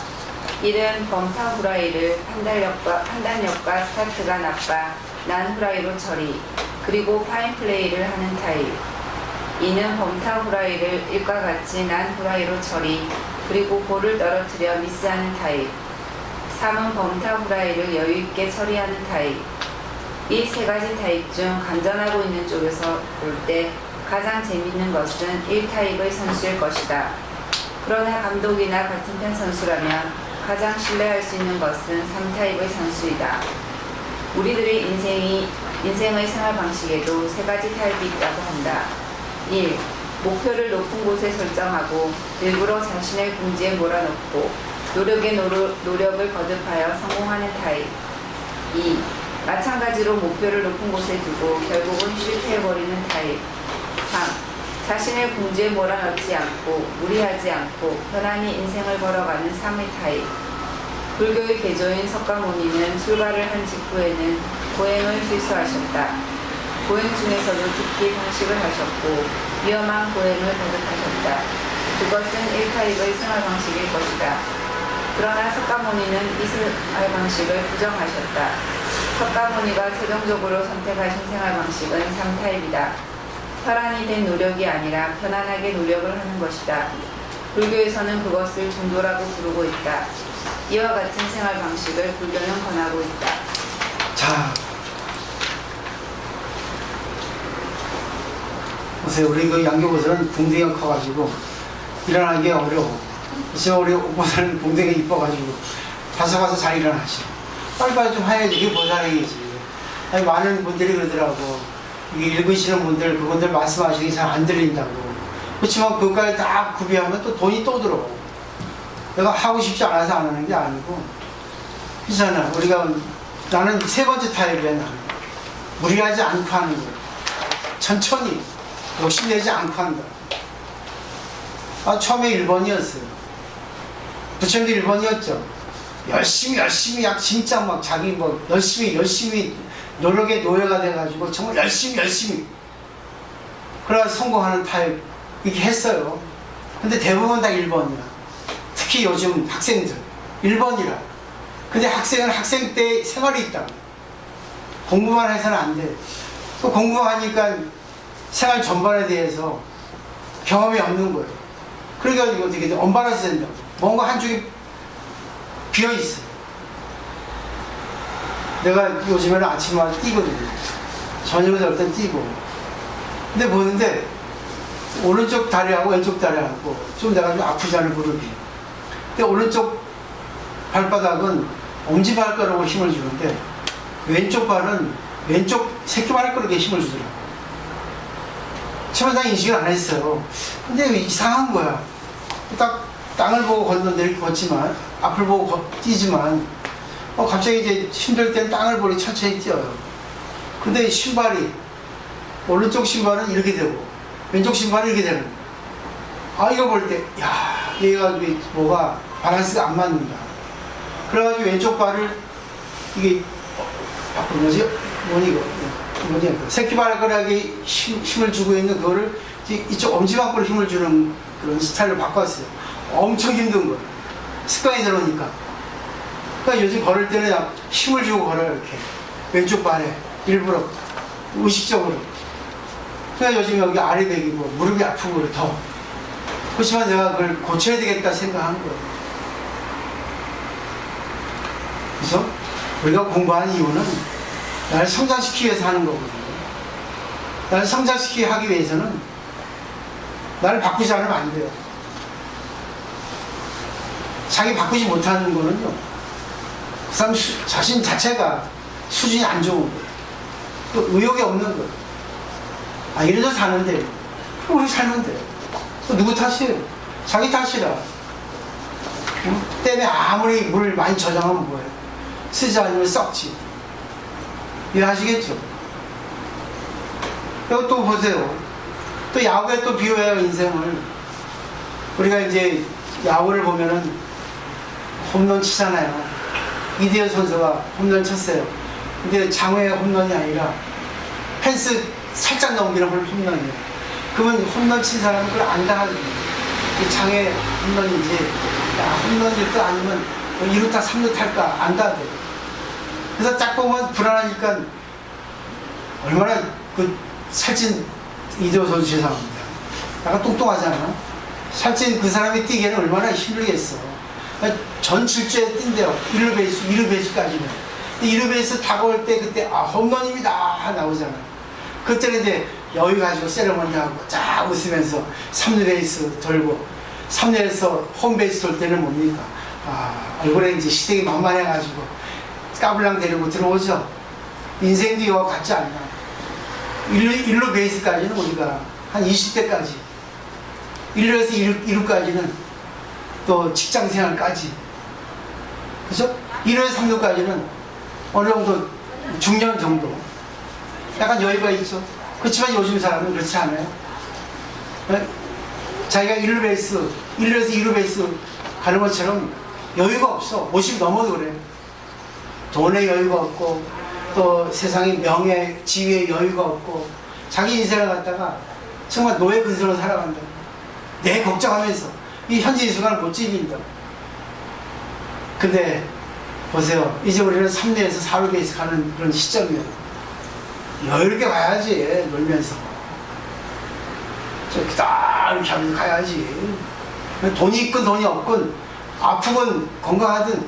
1은 범타 후라이를 판단력과 스타트가 나빠 난 후라이로 처리, 그리고 파인 플레이를 하는 타입. 2는 범타 후라이를 일과 같이 난 후라이로 처리, 그리고 볼을 떨어뜨려 미스하는 타입. 3은 범타 후라이를 여유있게 처리하는 타입. 이 세 가지 타입 중 간전하고 있는 쪽에서 볼 때 가장 재미있는 것은 1타입의 선수일 것이다. 그러나 감독이나 같은 편 선수라면 가장 신뢰할 수 있는 것은 3타입의 선수이다. 우리들의 인생의 생활 방식에도 세 가지 타입이 있다고 한다. 1. 목표를 높은 곳에 설정하고 일부러 자신의 궁지에 몰아넣고 노력을 거듭하여 성공하는 타입. 2. 마찬가지로 목표를 높은 곳에 두고 결국은 실패해버리는 타입. 3. 자신의 궁지에 몰아넣지 않고 무리하지 않고 편안히 인생을 걸어가는 3의 타입. 불교의 개조인 석가모니는 출가를 한 직후에는 보행을 실수하셨다. 보행 중에서도 특히 방식을 하셨고 위험한 보행을 거듭하셨다. 그것은 1타입의 생활 방식일 것이다. 그러나 석가모니는 이 생활 방식을 부정하셨다. 석가모니가 최종적으로 선택하신 생활 방식은 3타입이다. 혈안이 된 노력이 아니라 편안하게 노력을 하는 것이다. 불교에서는 그것을 중도라고 부르고 있다. 이와 같은 생활 방식을 불교는 권하고 있다. 자, 보세요. 우리 그 양교보살은 궁뎅이가 커가지고 일어나기 어려워. 그래서 우리 보살은 궁뎅이가 이뻐가지고 가서 잘 일어나시. 빨리빨리 좀 해야지. 이게 보살행이지. 아니, 많은 분들이 그러더라고. 이게 읽으시는 분들, 그분들 말씀하시는 게 잘 안 들린다고. 그렇지만 그것까지 다 구비하면 또 돈이 또 들어. 내가 하고 싶지 않아서 안 하는 게 아니고. 그렇잖아. 나는 세 번째 타입이야, 나는. 무리하지 않고 하는 거야. 천천히. 욕심내지 않고 한다. 처음에 1번이었어요. 부처님도 1번이었죠. 열심히, 진짜 막 자기 열심히 노력의 노예가 돼가지고 정말 열심히. 그래서 성공하는 타입, 이렇게 했어요. 근데 대부분 다 1번이야. 특히 요즘 학생들. 1번이라. 근데 학생은 학생 때 생활이 있다. 공부만 해서는 안 돼. 또 공부만 하니까 생활 전반에 대해서 경험이 없는 거예요. 그러니까 이거 어떻게 언밸런스 된다고. 뭔가 한쪽이 비어있어. 내가 요즘에는 아침마다 뛰거든요. 저녁에 잘 때 뛰고. 근데 보는데 오른쪽 다리하고 왼쪽 다리하고 좀 내가 좀 아프잖아요, 무릎이. 근데 오른쪽 발바닥은 엄지발가락으로 힘을 주는데 왼쪽 발은 왼쪽 새끼발가락에 힘을 주더라고. 처음에 난 인식을 안 했어요. 근데 이상한 거야. 딱 땅을 보고 걷는데 이렇게 걷지만, 앞을 보고 뛰지만, 갑자기 이제 힘들 때는 땅을 보고 천천히 뛰어요. 근데 신발이, 오른쪽 신발은 이렇게 되고, 왼쪽 신발은 이렇게 되는 거야. 이거 볼 때, 얘가 뭐가 밸런스가 안 맞는다. 그래가지고 왼쪽 발을, 이게, 새끼발가락에 힘을 주고 있는 그거를 이쪽 엄지발가락으로 힘을 주는 그런 스타일로 바꿨어요. 엄청 힘든 거예요. 습관이 들어오니까. 그러니까 요즘 걸을 때는 힘을 주고 걸어요, 이렇게. 왼쪽 발에. 일부러. 의식적으로. 그러니까 요즘 여기 아래배기고, 무릎이 아프고, 그래, 더. 그렇지만 내가 그걸 고쳐야 되겠다 생각한 거예요. 그래서 우리가 공부하는 이유는 나를 성장시키기 위해서 하는 거거든요. 나를 성장시키게 하기 위해서는 나를 바꾸지 않으면 안 돼요. 자기 바꾸지 못하는 거는요, 그 사람 자신 자체가 수준이 안 좋은 거예요. 또 의욕이 없는 거예요. 이래서 사는데, 그럼 우리 살면 돼요. 또 누구 탓이에요? 자기 탓이라. 댐에 아무리 물 많이 저장하면 뭐예요? 쓰지 않으면 썩지. 이해하시겠죠? 여기 또 보세요. 또 야구에 또 비유해요, 인생을. 우리가 이제 야구를 보면은 홈런 치잖아요. 이대호 선수가 홈런 쳤어요. 근데 장외 홈런이 아니라 펜스 살짝 넘기는 홈런이에요. 그러면 홈런 친 사람은 그걸 안다 하거든요. 장애 홈런인지, 야, 홈런일 듯 아니면 2루타 3루 탈까 안다 하거든요. 그래서 딱 보면 불안하니까 얼마나 그 살찐 이대호 선수 죄송합니다. 약간 뚱뚱하지 않아? 살찐 그 사람이 뛰기에는 얼마나 힘들겠어. 전 질주에 뛴대요. 1루 베이스까지는. 1루 베이스 다가올 때 그때 홈런입니다 나오잖아. 그때는 이제 여유 가지고 세레머니 하고 쫙 웃으면서 3루 베이스 돌고 3루에서 홈 베이스 돌 때는 뭡니까? 얼굴에 이제 시색이 만만해가지고 까불랑 데리고 들어오죠. 인생도 이와 같지 않나. 1루 베이스까지는 우리가 한 20대까지 1루에서 2루까지는 또 직장생활까지 그죠? 1루에서 3루까지는 어느 정도 중년 정도 약간 여유가 있죠. 그렇지만 요즘 사람은 그렇지 않아요. 네? 자기가 1루에서 2루 베이스 가는 것처럼 여유가 없어. 50 넘어도 그래. 돈의 여유가 없고 또 세상의 명예, 지위의 여유가 없고 자기 인생을 갖다가 정말 노예 근성으로 살아간다. 내 걱정하면서 이 현재 이 순간을 못 즐긴다. 근데 보세요. 이제 우리는 3루에서 4루 베이스 가는 그런 시점이에요. 여유롭게 가야지. 놀면서 저렇게 딱 이렇게 하면서 가야지. 돈이 있건 돈이 없건 아프건 건강하든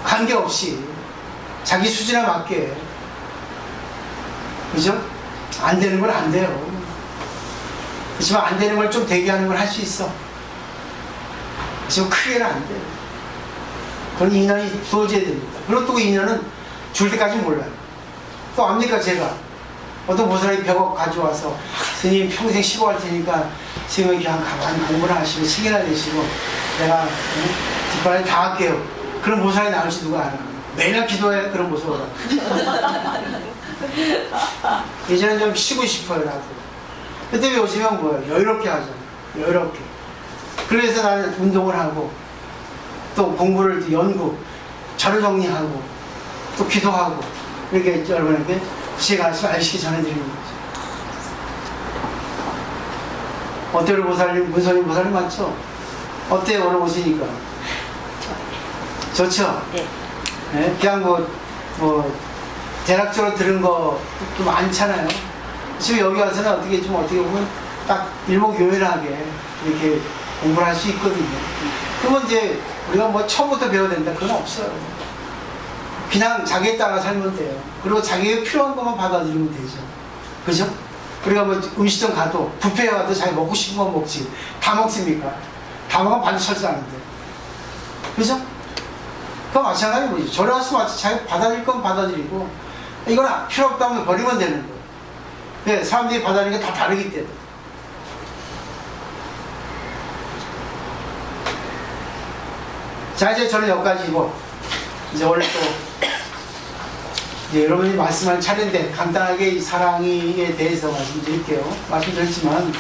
관계없이 자기 수준에 맞게 그죠? 안 되는 건 안 돼요. 그렇지만 안 되는 걸 좀 대기하는 걸 할 수 있어. 지금 크게는 안 돼요. 그건 인연이 주어져야 됩니다. 그리고 또 인연은 줄 때까지 몰라요. 또 압니까 제가 어떤 보살이 100억 가져와서 스님 평생 쉬고 할 테니까 스님은 그냥 가만히 공부를 하시고 책이나 내시고 내가 뒷발에 다 할게요. 그런 보살이 나올지 누가 알아. 매일 기도해야 그런 모습을 예전에 좀 쉬고 싶어요 나도. 그때 요즘은 뭐예요? 여유롭게 하죠. 여유롭게. 그래서 나는 운동을 하고 또 공부를 또 연구 자료 정리하고 또 기도하고 이렇게 여러분에게 제가 알시기 전해드리는 거죠. 어때요 우리 보살님? 문선님 보살님 맞죠? 어때요 오늘 오시니까? 좋죠? 네. 네? 그냥 뭐 대략적으로 들은 것도 많잖아요. 지금 여기 와서는 어떻게 보면 딱 일목요연하게 이렇게 공부를 할 수 있거든요. 그러면 이제 우리가 뭐 처음부터 배워야 된다 그건 없어요. 그냥 자기에 따라 살면 돼요. 그리고 자기에게 필요한 것만 받아들이면 되죠. 그죠? 우리가 뭐 음식점 가도 뷔페에 가도 자기 먹고 싶은 거 먹지. 다 먹습니까? 다 먹으면 반드시 철저하는데. 그죠? 그거 마찬가지인 거지. 절에 와서 자기 받아들일 건 받아들이고 이건 필요 없다면 버리면 되는 거예요. 네, 사람들이 받아들이는 게 다 다르기 때문에. 자, 이제 저는 여기까지고 이제 오늘 또 이제 여러분이 말씀할 차례인데 간단하게 이 사랑에 대해서 말씀드릴게요. 말씀드렸지만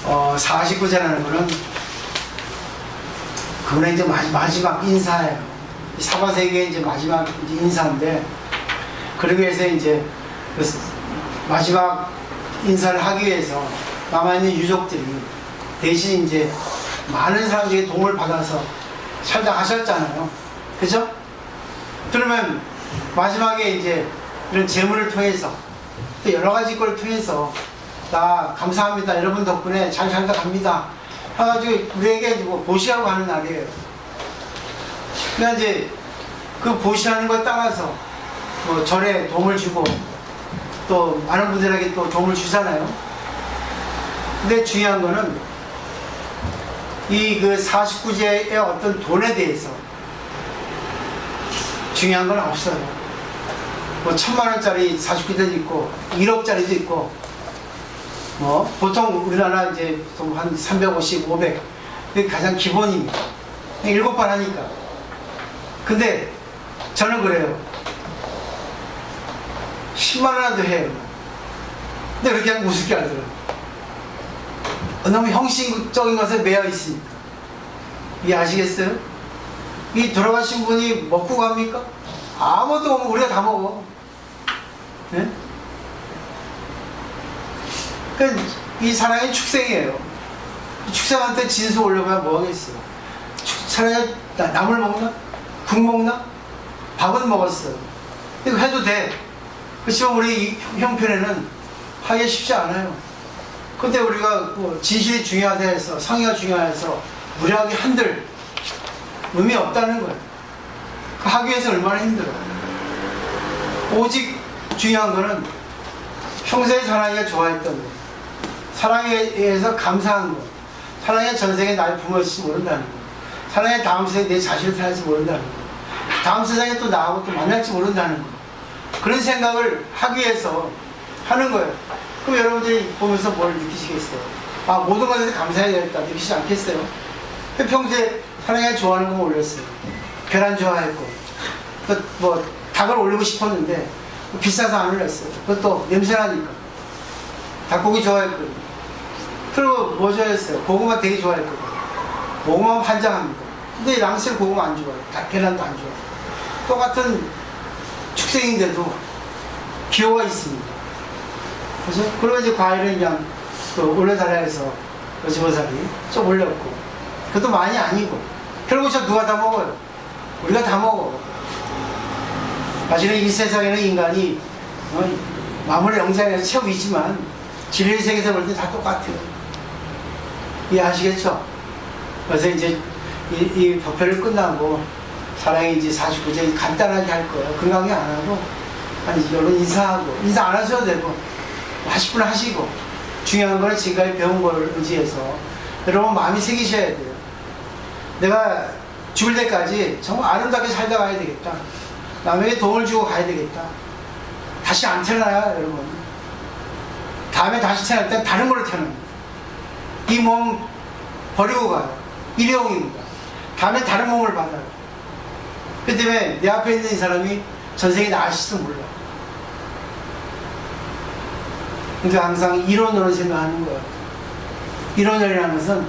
49제라는 거는 그거는 이제 마지막 인사예요. 사바세계의 이제 마지막 이제 인사인데 그러기 위해서 이제 그 마지막 인사를 하기 위해서 남아있는 유족들이 대신 이제 많은 사람들이 도움을 받아서 살다 하셨잖아요. 그죠? 그러면 마지막에 이제 이런 재물을 통해서 또 여러 가지 걸 통해서 나 감사합니다. 여러분 덕분에 잘 살다 갑니다. 해가지고 우리에게 뭐 보시하고 하는 날이에요. 그러니까 이제 그 보시하는 거에 따라서 뭐 절에 도움을 주고 또 많은 분들에게 또 도움을 주잖아요. 근데 중요한 거는 이 그 49제의 어떤 돈에 대해서 중요한 건 없어요. 뭐 1000만원짜리 49제도 있고 1억짜리도 있고 뭐 보통 우리나라 이제 한 350, 500 그게 가장 기본입니다. 7번 하니까. 근데 저는 그래요. 10만 원이라도 해요. 근데 그렇게 하면 우습게 하더라고요. 너무 형식적인 것에 매여 있으니까. 이게 아시겠어요? 이 돌아가신 분이 먹고 갑니까? 아무도 없고 우리가 다 먹어. 네? 그러니까 이 사랑의 축생이에요. 축생한테 진수 올려봐야 뭐 하겠어요? 사랑이 나물 먹나? 국 먹나? 밥은 먹었어요. 이거 해도 돼. 그렇지만 우리 이 형편에는 하기 쉽지 않아요. 근데 우리가 뭐 진실이 중요하다 해서, 성의가 중요해서 무례하게 한들 의미 없다는 거예요. 하기 위해서 얼마나 힘들어요. 오직 중요한 거는 평소에 사랑이가 좋아했던 거, 사랑에 의해서 감사한 거, 사랑의 전생에 나의 부모일지 모른다는 거, 사랑의 다음 세상에 내 자신을 태어날지 모른다는 거, 다음 세상에 또 나하고 또 만날지 모른다는 거, 그런 생각을 하기 위해서 하는 거예요. 그럼 여러분들이 보면서 뭘 느끼시겠어요? 아, 모든 것에 감사해야겠다 느끼시지 않겠어요? 평소에 사랑이 좋아하는 거 올렸어요. 계란 좋아했고, 뭐 닭을 올리고 싶었는데 비싸서 안 올렸어요. 그것도 냄새나니까. 닭고기 좋아했거든요. 그리고 뭐 좋아했어요? 고구마 되게 좋아했거든요. 고구마 환장합니다. 근데 랑스는 고구마 안 좋아해요. 계란도 안 좋아해요. 똑같은 축생인데도 기호가 있습니다. 그죠? 그리고 이제 과일은 그냥 올려달라 해서 여지보살이 좀 올렸고, 그것도 많이 아니고, 결국 저 누가 다 먹어요? 우리가 다 먹어. 사실은 이 세상에는 인간이 마음을 영장해서 채우이지만 진리의 세계에서 볼 때 다 똑같아요. 이해하시겠죠? 그래서 이제 이 법회를 끝나고 사랑이 이제 49제 간단하게 할 거예요. 건강히 안 하고, 아니, 여러분 인사하고, 인사 안 하셔도 되고, 하실 분 하시고, 중요한 거는 지금까지 배운 걸 의지해서 여러분 마음이 새기셔야 돼요. 내가 죽을 때까지 정말 아름답게 살다 가야 되겠다. 남에게 도움을 주고 가야 되겠다. 다시 안 태어나요, 여러분. 다음에 다시 태어날 때 다른 걸로 태어납니다. 이 몸 버리고 가요. 일회용입니다. 다음에 다른 몸을 받아요. 그 때문에 내 앞에 있는 이 사람이 전생에 나으실지도 몰라. 그러니까 항상 이론으로 생각하는 거예요. 이론이라는 것은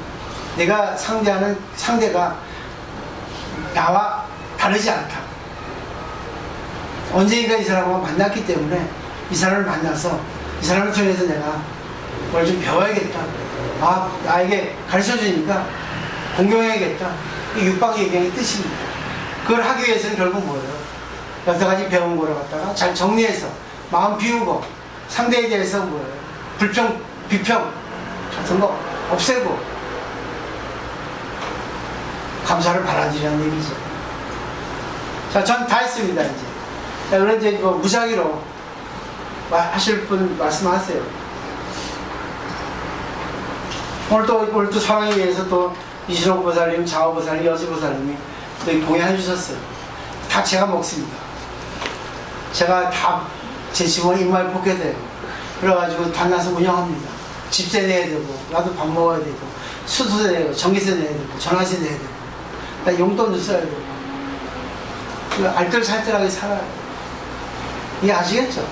내가 상대하는 상대가 나와 다르지 않다. 언젠가 이 사람과 만났기 때문에 이 사람을 만나서 이 사람을 통해서 내가 뭘 좀 배워야겠다. 아, 나에게 가르쳐 주니까 공경해야겠다. 이 육방예경의 뜻입니다. 그걸 하기 위해서는 결국 뭐예요? 여태까지 배운 거를 갖다가 잘 정리해서 마음 비우고 상대에 대해서 뭐예요? 불평, 비평 같은 거 없애고 감사를 받아들이라는 얘기죠. 자, 전 다 했습니다, 이제. 자, 그런데 이제 뭐 무작위로 하실 분 말씀하세요. 오늘 또 사랑에 위해서 또 이신옥 보살님, 자오 보살님, 여지 보살님이 또 공연해 주셨어요. 다 제가 먹습니다. 제가 다 제 집안에 입맛 뽑게 돼요. 그래가지고 단나서 운영합니다. 집세 내야 되고, 나도 밥 먹어야 되고, 수도 내야 되고, 전기세 내야 되고, 전화세 내야 되고, 나 용돈도 써야 되고, 알뜰살뜰하게 살아요. 이게 아시겠죠?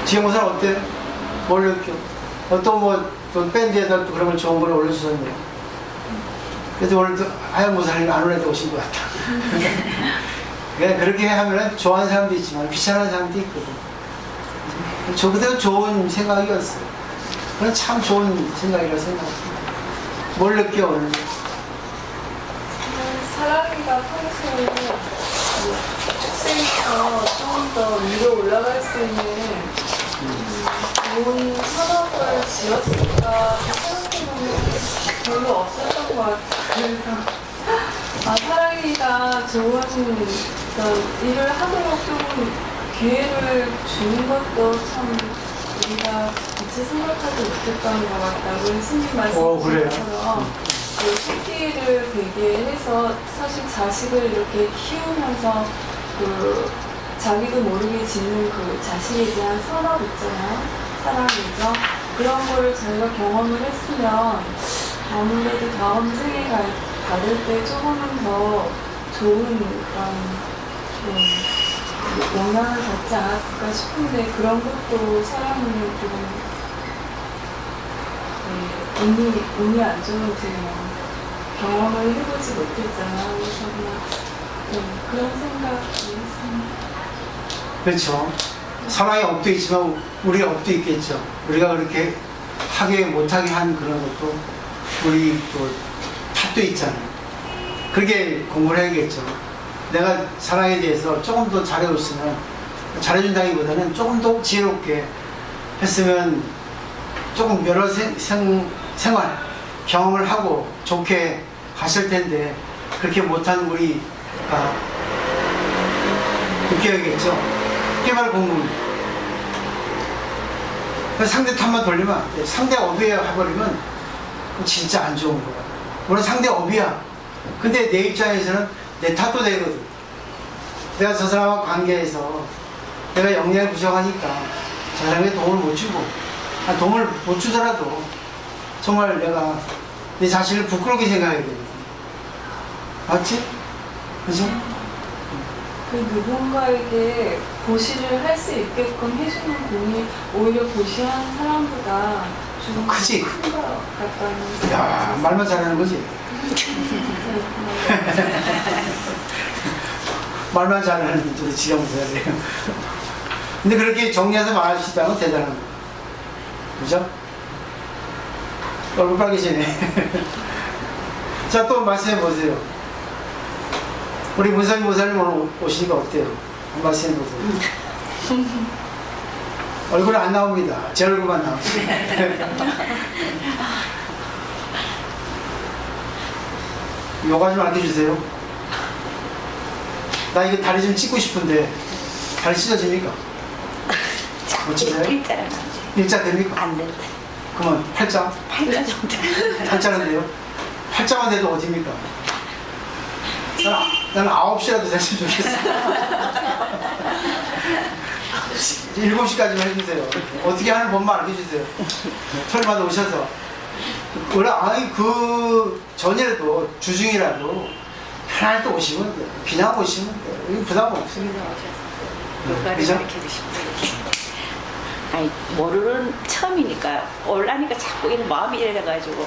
지영보살 어때요? 뭘 느껴? 어떤 또 밴드에다 또 그런 걸 좋은 걸 올려주셨네요. 그래도 오늘 또 하얀 보살님 안 올려도 오신 것 같아. 그러니까 그렇게 하면 좋아하는 사람도 있지만 귀찮은 사람도 있거든. 저 그대로 좋은 생각이었어요. 그건 참 좋은 생각이라고 생각합니다. 뭘 느껴 오늘? 사랑이가 평소에 축생에서 좀 더 위로 올라갈 수 있는 좋은 산업을 지었을까 생각해보면 별로 없었던 것 같아요. 그래서 사랑이가 좋은 일을 하도록 조금 기회를 주는 것도 참 우리가 미처 생각하지 못했던 것 같다고 스님 말씀처럼 식기를 배제해서 사실 자식을 이렇게 키우면서 자기도 모르게 짓는 그 자식에 대한 선업 있잖아요. 사랑이죠. 그런 거를 자기가 경험을 했으면 아무래도 다음 생에 받을 때 조금은 더 좋은 그런 좀 영향을 받지 않았을까 싶은데 그런 것도 사람을 좀 운이 안 좋은지 경험을 해보지 못했잖아. 그래서 그냥 그런 생각이 있습니다. 그렇죠. 사랑의 업도 있지만 우리의 업도 있겠죠. 우리가 그렇게 하게 못하게 한 그런 것도 우리 또 탓도 있잖아요. 그렇게 공부를 해야겠죠. 내가 사랑에 대해서 조금 더 잘해줬으면, 잘해준다기보다는 조금 더 지혜롭게 했으면 조금 여러 생활 경험을 하고 좋게 갔을 텐데 그렇게 못한 우리가 느껴야겠죠. 그게 바로 공부입니다. 상대 탓만 돌리면 안 돼. 상대 업이야 해버리면 진짜 안 좋은 거야. 물론 상대 업이야. 근데 내 입장에서는 내 탓도 되거든. 내가 저 사람과 관계에서 내가 역량이 부족하니까 저 사람에게 도움을 못 주고, 도움을 못 주더라도 정말 내가 내 자신을 부끄럽게 생각해야 되거든. 맞지? 그죠? 그 누군가에게 고시를 할 수 있게끔 해주는 공이 오히려 고시한 사람보다 좀 크지? 큰 것 같다는. 야, 말만 잘하는 거지? 말만 잘하는 저 지가 무서워야 돼요. 근데 그렇게 정리해서 말할 수 있다는 건 대단한 거예요. 그죠? 얼굴 빨개지네. 자, 또 말씀해 보세요. 우리 문선임 모사님 오늘 오시니까 어때요? 한 말씀 해보세요. 얼굴 안 나옵니다. 제 얼굴만 나옵니다. 요가 좀 알려주세요. 나 이거 다리 좀 찢고 싶은데 다리 찢어집니까? 못 찢어요? 일자는 안 돼. 일자 됩니까? 안 된다. 그러면 팔자? 팔자 정도. 팔자는 돼요? 팔자만 돼도 어딥니까? 나는 9시라도 됐으면 좋겠어. 7시까지만 해주세요. 어떻게 하는 법만 알려주세요. 토요일마다 오셔서. 아니, 그 전이라도, 주중이라도 편할 때 오시면 돼요. 그냥 오시면 돼요. 이거 부담 없습니다. 요가를 그죠? 가르쳐 주시고. 아니, 모르는 처음이니까, 올라니까 자꾸 이런 마음이 이래가지고,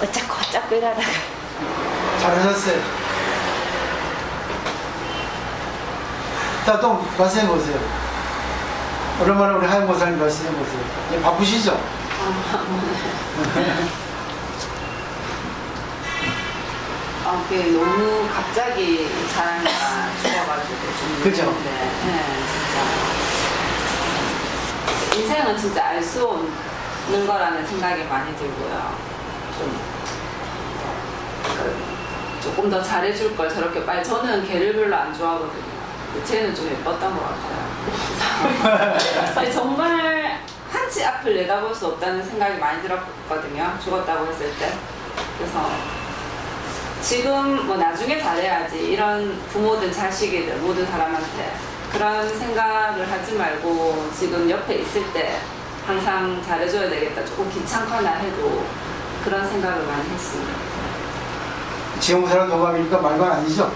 어쩌고 이러다가. 잘하셨어요. 자, 또 말씀해보세요. 오랜만에 우리 하영 모사님 말씀해보세요. 이제 바쁘시죠? 그게 너무 갑자기 사랑이가 죽어가지고 좀. 그죠? 네, 진짜. 인생은 진짜 알 수 없는 거라는 생각이 많이 들고요. 조금 더 잘해줄 걸 저렇게 빨리. 저는 걔를 별로 안 좋아하거든요. 쟤는 좀 예뻤던 것 같아요. 아니, 정말 한치 앞을 내다볼 수 없다는 생각이 많이 들었거든요. 죽었다고 했을 때. 그래서 지금 뭐 나중에 잘해야지, 이런 부모든 자식이든 모든 사람한테 그런 생각을 하지 말고 지금 옆에 있을 때 항상 잘해줘야 되겠다. 조금 귀찮거나 해도 그런 생각을 많이 했습니다. 지영사랑 동갑이니까 말만 아니죠?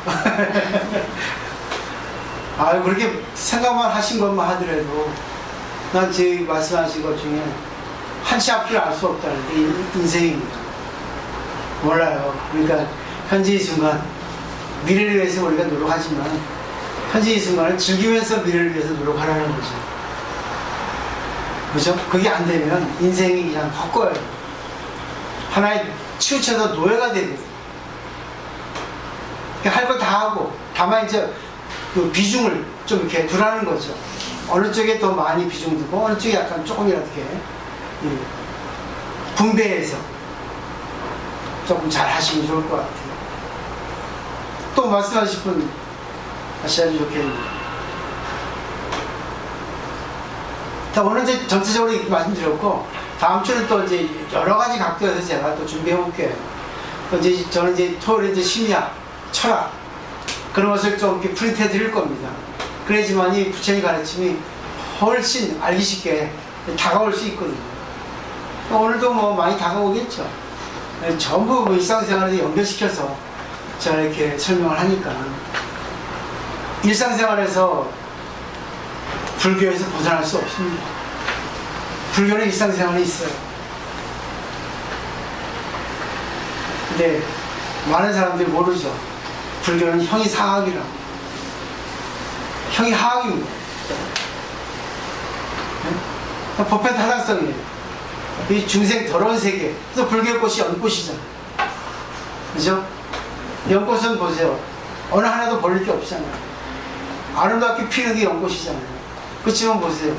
아, 그렇게 생각만 하신 것만 하더라도 난 제 말씀하신 것 중에 한치 앞을 알 수 없다는 게 인생입니다. 몰라요. 그러니까 현재 이 순간, 미래를 위해서 우리가 노력하지만 현재 이 순간을 즐기면서 미래를 위해서 노력하라는 거죠. 그죠? 그게 안 되면 인생이 그냥 헛거예요. 하나의 치우쳐서 노예가 되거든요. 할 걸 다 하고, 다만 이제 그 비중을 좀 이렇게 두라는 거죠. 어느 쪽에 더 많이 비중 두고, 어느 쪽에 약간 조금이라도 이렇게 분배해서 조금 잘 하시면 좋을 것 같아요. 또 말씀하실 분 하셔야 좋겠네요. 자, 오늘 이제 전체적으로 이렇게 말씀드렸고, 다음 주는 또 이제 여러 가지 각도에서 제가 또 준비해 볼게요. 또 이제 저는 이제 토요일에 이제 심리학, 철학, 그런 것을 좀 이렇게 프린트해 드릴 겁니다. 그래야지만 이 부처님 가르침이 훨씬 알기 쉽게 다가올 수 있거든요. 오늘도 뭐 많이 다가오겠죠. 전부 뭐 일상생활에 연결시켜서 제가 이렇게 설명을 하니까 일상생활에서 불교에서 벗어날 수 없습니다. 불교는 일상생활에 있어요. 근데 많은 사람들이 모르죠. 불교는 형이 상학이라고. 형이 하학입니다. 네? 법회 타당성이에요. 이 중생 더러운 세계. 그래서 불교의 꽃이 연꽃이잖아요. 그죠? 연꽃은 보세요. 어느 하나도 버릴 게 없잖아요. 아름답게 피는 게 연꽃이잖아요. 그렇지만 보세요.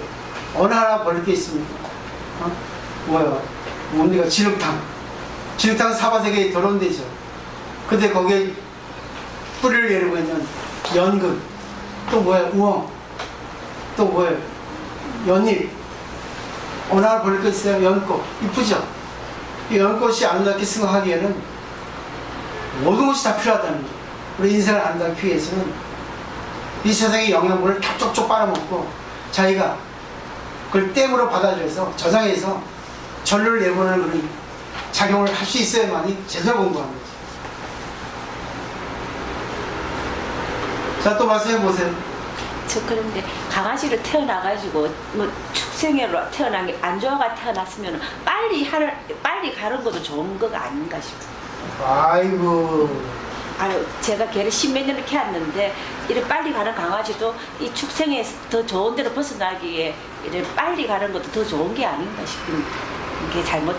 어느 하나 버릴 게 있습니까? 뭐야? 뭡니까? 진흙탕. 진흙탕은 사바세계에 더러운 데죠. 근데 거기에 뿌리를 내리고 있는 연근. 또 뭐야? 우엉. 또 뭐야? 연잎. 어느 하나 버릴 거 있어요? 연꽃. 이쁘죠? 이 연꽃이 아름답게 승화하기에는 모든 것이 다 필요하다는 거죠. 우리 인생을 아름답게 위해서는 이 세상의 영양분을 쪽쪽쪽 빨아먹고 자기가 그걸 댐으로 받아들여서 저장해서 전류를 내보내는 그런 작용을 할 수 있어야만이 제대로 공부하는 거죠. 자, 또 말씀해 보세요. 저 그런데 강아지를 태어나가지고 뭐 축생애로 태어난 게 안 좋아가 태어났으면 빨리 가는 것도 좋은 거가 아닌가 싶어요. 아이고. 아유, 제가 걔를 십몇 년을 키웠는데 이래 빨리 가는 강아지도 이 축생에 더 좋은 데로 벗어나기에 이래 빨리 가는 것도 더 좋은 게 아닌가 싶은 게 잘못.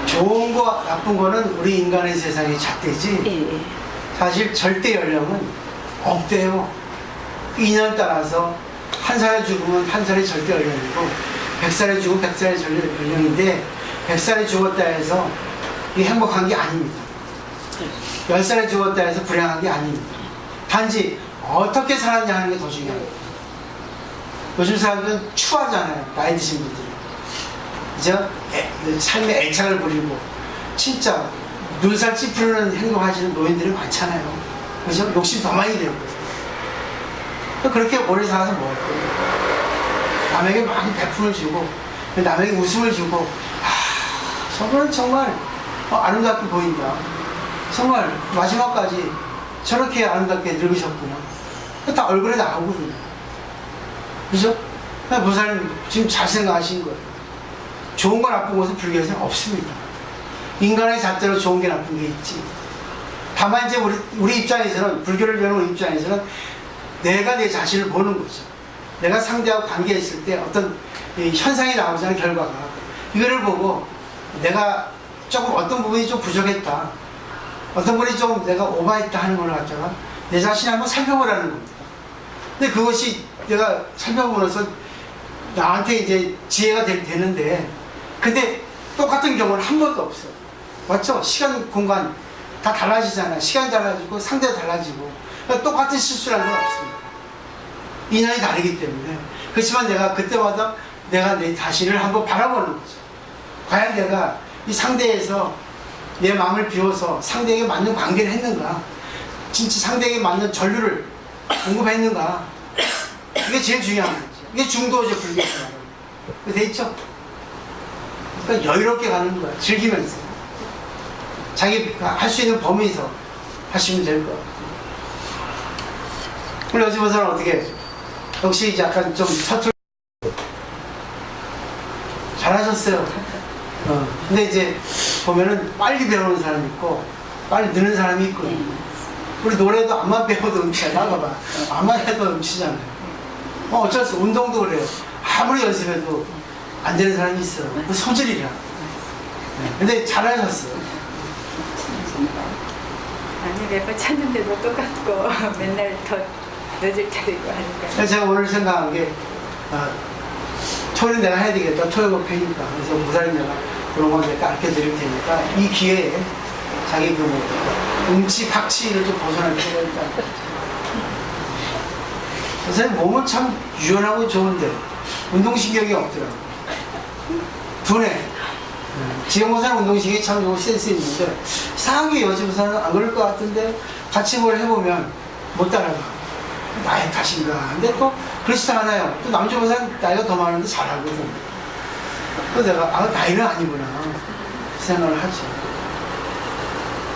좋은 거 나쁜 거는 우리 인간의 세상의 잣대지. 예, 예. 사실 절대 연령은 없대요. 그 인연에 따라서 한 살에 죽으면 한 살이 절대 연령이고 100살에 죽으면 100살이 절대 연령인데 100살에 죽었다 해서 이 행복한 게 아닙니다. 10살에 죽었다 해서 불행한 게 아닙니다. 단지 어떻게 살았냐 하는 게 더 중요합니다. 요즘 사람들은 추하잖아요. 나이 드신 분들이. 그죠? 삶에 애착을 부리고 진짜 눈살 찌푸리는 행동하시는 노인들이 많잖아요. 그죠? 욕심 더 많이 내고. 그렇게 오래 살아서 뭐 할 거예요? 남에게 많이 베품을 주고 남에게 웃음을 주고 저거는 정말 아름답게 보인다. 정말 마지막까지 저렇게 아름답게 늙으셨구나. 다 얼굴에 나오거든요. 그죠? 보살님 지금 잘 생각하신 거예요. 좋은 거 나쁜 것은 불교에서는 없습니다. 인간의 잣대로 좋은 게 나쁜 게 있지. 다만 이제 우리 입장에서는, 불교를 배우는 우리 입장에서는 내가 내 자신을 보는 거죠. 내가 상대하고 관계했을 때 어떤 현상이 나오잖아요, 결과가. 이거를 보고 내가 조금 어떤 부분이 좀 부족했다. 어떤 부분이 좀 내가 오버했다 하는 걸 갖다가 내 자신이 한번 살펴보라는 겁니다. 근데 그것이 내가 살펴보면서 나한테 이제 지혜가 되는데, 근데 똑같은 경우는 한 번도 없어요. 맞죠? 시간, 공간 다 달라지잖아요. 시간이 달라지고 상대가 달라지고. 그러니까 똑같은 실수라는 건 없습니다. 인연이 다르기 때문에. 그렇지만 내가 그때마다 내가 내 자신을 한번 바라보는 거죠. 과연 내가 이 상대에서 내 마음을 비워서 상대에게 맞는 관계를 했는가? 진짜 상대에게 맞는 전류를 공급했는가? 이게 제일 중요한 거죠. 이게 중도죠, 불교에서. 돼 있죠? 그러니까 여유롭게 가는 거야. 즐기면서. 자기가 할 수 있는 범위에서 하시면 될 것 같아요. 우리 여지보사는 어떻게? 역시 약간 좀 서툴. 잘하셨어요. 근데 이제 보면은 빨리 배우는 사람이 있고 빨리 느는 사람이 있거든요. 우리 노래도 암만 배워도 음치야. 나가봐. 암만 해도 음치잖아요. 어쩔 수 없어. 운동도 그래요. 아무리 연습해도 안 되는 사람이 있어요. 그 소질이라. 근데 잘하셨어요. 아니, 매번 찾는데도 똑같고 맨날 더 늦을 차리고 하니까. 제가 오늘 생각한 게 토요일 내가 해야 되겠다. 토요일 회니까. 그래서 무사히 내가 그런 거 내가 가르쳐 드릴 테니까 이 기회에 자기 그 음치, 박치를 좀 벗어날 필요가 있다. 선생님 몸은 참 유연하고 좋은데 운동신경이 없더라고. 둔해. 지금보사는 운동신경이 참 좋은 센스 있는데 이상하게 여지보사는 안 그럴 것 같은데 같이 뭘 해보면 못 따라가. 나의 탓인가. 근데 또 그렇지도 않아요. 또 남주보사는 나이가 더 많은데 잘하거든. 또 내가 나이는 아니구나 그 생각을 하죠.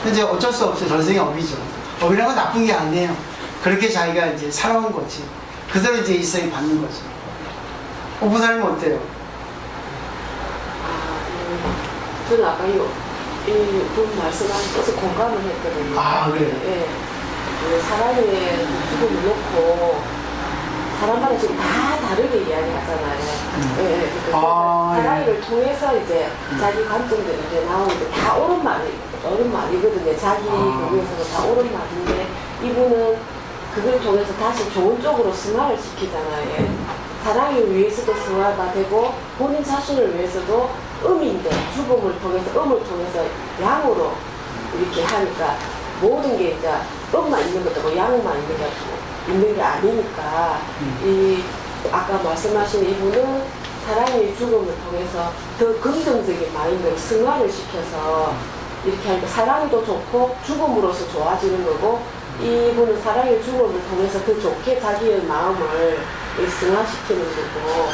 근데 이제 어쩔 수 없어요. 전생의 업이죠. 업이라는 건 나쁜 게 아니에요. 그렇게 자기가 이제 살아온 거지. 그대로 이제 일생이 받는 거죠. 부사님 어때요? 저는 아까 이분 말씀하신 것에 공감을 했거든요. 아, 그래요? 예. 그 사람의 죽음을 놓고 사람마다 지금 다 다르게 이야기하잖아요. 예. 아, 사람을 통해서 이제 자기 관점들이 이제 나오는데 다 옳은 말이거든요. 자기 거기에서는 다 옳은 말인데 이분은 그걸 통해서 다시 좋은 쪽으로 승화를 시키잖아요. 예. 사랑을 위해서도 승화가 되고 본인 자신을 위해서도 음인데 죽음을 통해서 음을 통해서 양으로 이렇게 하니까 모든 게 이제 음만 있는 것도 양만 있는 게 아니니까 이 아까 말씀하신 이분은 사랑의 죽음을 통해서 더 긍정적인 마인드로 승화를 시켜서 이렇게 하니까 사랑이 더 좋고 죽음으로서 좋아지는 거고 이분은 사랑의 죽음을 통해서 더 좋게 자기의 마음을 승화시키는 거고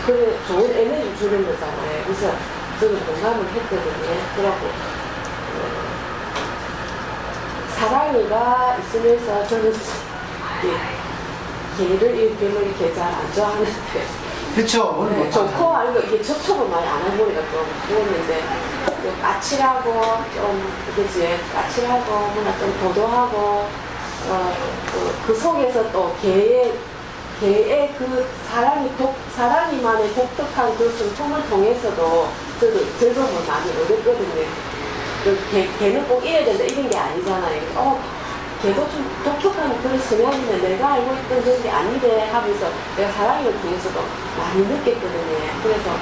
그래 좋은 에너지 주는 거잖아요. 그래서 저는 공감을 했거든요. 그러고 사랑이가 있으면서 저는 개를 별로 이렇게 잘 안 좋아하는데 그쵸. 네, 좋고 아니고 이게 접촉을 많이 안 해보니까 좀 그랬는데 까칠하고 좀 그치 까칠하고 뭔가 좀 도도하고 그 속에서 또 개의 그 사랑이만의 독특한 그 성품을 통해서도 저도 즐거움을 많이 얻었거든요. 걔는 꼭 이래야 된다 이런 게 아니잖아요. 걔도 좀 독특한 그런 성향인데 내가 알고 있던 그런 게 아니래 하면서 내가 사랑을 통해서도 많이 느꼈거든요. 그래서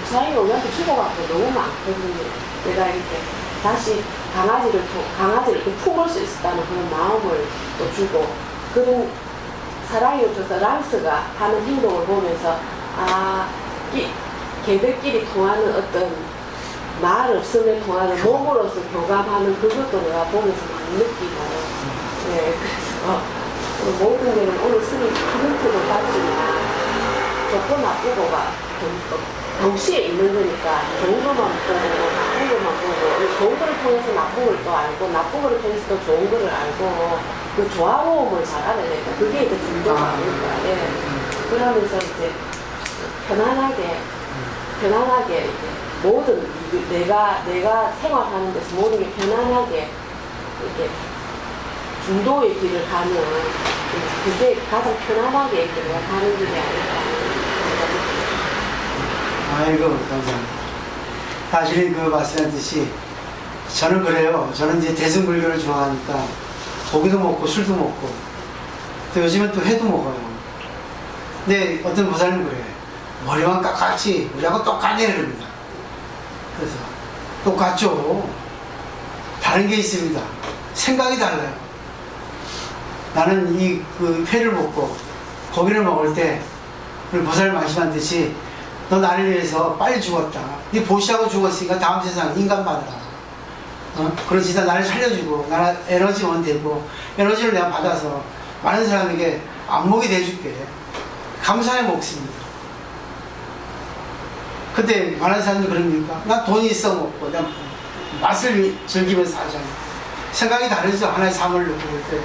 사랑이 우리한테 주고받고 너무 많거든요. 내가 이렇게 다시 강아지를 이렇게 품을 수 있었다는 그런 마음을 또 주고 그런 사랑이 줘서 랑스가 하는 행동을 보면서 걔들끼리 통하는 어떤 말 없으면 통하는 몸으로서 교감하는 그것도 내가 보면서 많이 느끼고 네, 그래서 모든 데는 오늘 스님 프린트도 봤지만 좋고 나쁘고가 동시에 있는 거니까 좋은 것만 보고 나쁜 것만 보고 좋은 거를 통해서 나쁜 걸 또 알고 나쁜 거를 통해서 또 좋은 거를 알고 그 조화로움을 잘 알아야 되니까 그게 이제 중도가 아닐까. 예. 그러면서 이제 편안하게 이제 모든 내가 생활하는 데서 모든 게 편안하게 이렇게 중도의 길을 가는 그게 가장 편안하게 이렇게 내가 가는 길이 아닐까. 아이고 감사합니다. 사실은 그 말씀하셨듯이 저는 그래요. 저는 이제 대승불교를 좋아하니까 고기도 먹고 술도 먹고 또 요즘은 또 회도 먹어요. 근데 어떤 보살님 그래. 머리만 깎았지 우리하고 똑같네 그럽니다. 그래서 똑같죠. 다른 게 있습니다. 생각이 달라요. 나는 그 회를 먹고 고기를 먹을 때 우리 보살님 말씀하듯이 너 나를 위해서 빨리 죽었다. 네 보시하고 죽었으니까 다음 세상 인간 받아라. 그러지 나 나를 살려주고 나는 에너지원 되고 에너지를 내가 받아서 많은 사람에게 안목이 돼줄게. 감사해 먹습니다. 근데 많은 사람들이 그럽니까? 나 돈이 있어 먹고 나 맛을 즐기면서 살잖아. 생각이 다르죠. 하나의 삶을 느낄 때도.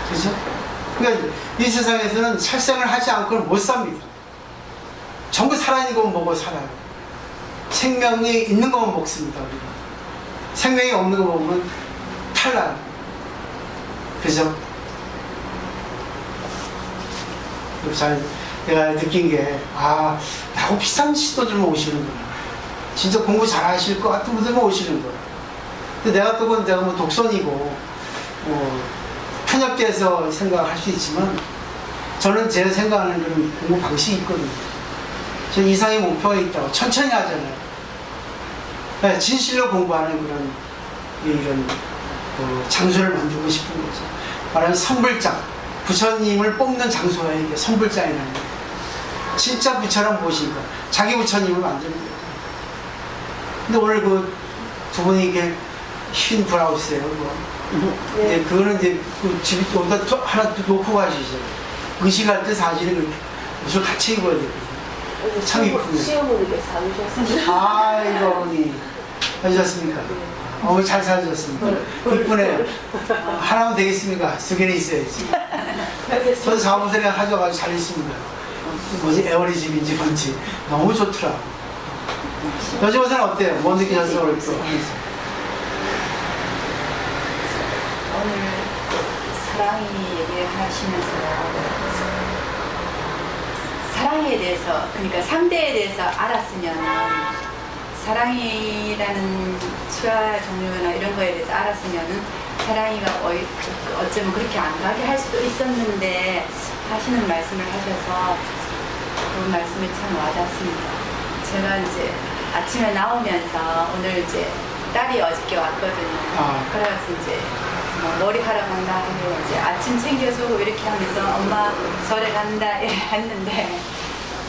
그죠? 그러니까 이 세상에서는 살생을 하지 않고는 못 삽니다. 전부 살아있는 것만 먹어 살아요. 생명이 있는 것만 먹습니다. 우리가. 생명이 없는 거 먹으면 탈나요. 그죠? 내가 느낀 게 나하고 비슷한 시도들만 오시는구나. 진짜 공부 잘하실 것 같은 분들만 오시는구나. 근데 내가 뭐 독선이고 편협돼서 생각할 수 있지만 저는 제가 생각하는 그런 공부 방식이 있거든요. 저는 이상의 목표가 있다고 천천히 하잖아요. 네, 진실로 공부하는 이런 장소를 만들고 싶은 거죠. 말하면 선불장, 부처님을 뽑는 장소예요. 이게 선불장이라는 게. 진짜 부처랑 모신 거, 자기 부처님을 만드는 거예요. 근데 오늘 그 두 분이 이게 흰 브라우스예요. 네. 그거는 이제 그 집이 또 하나 놓고 가시죠. 의식할 때 사실은 옷을 같이 입어야 되거든요. 참 이쁘네. 시어머니께서 사주셨어요. 아이고 어머니 하셨습니까? 어머니 잘 살아주셨습니까? 이쁘네. 하나만 되겠습니까? 두 개는 있어야지. 저도 사무실에 가져가지고 잘 있습니다. 뭐지 에어리 집인지 뭔지 너무 좋더라. 여자분은 어때요? 뭐 느끼셨어요? 오늘 또 하면서. 오늘 사랑이 얘기하시면서 사랑에 대해서, 그러니까 상대에 대해서 알았으면은, 사랑이라는 수화 종류나 이런 거에 대해서 알았으면은 사랑이가 어쩌면 그렇게 안 가게 할 수도 있었는데 하시는 말씀을 하셔서 그 말씀이 참 와닿습니다. 제가 이제 아침에 나오면서 오늘 이제 딸이 어저께 왔거든요. 그래서 이제 뭐 머리하러 간다 하고 이제 아침 챙겨주고 이렇게 하면서 엄마 절에 간다 했는데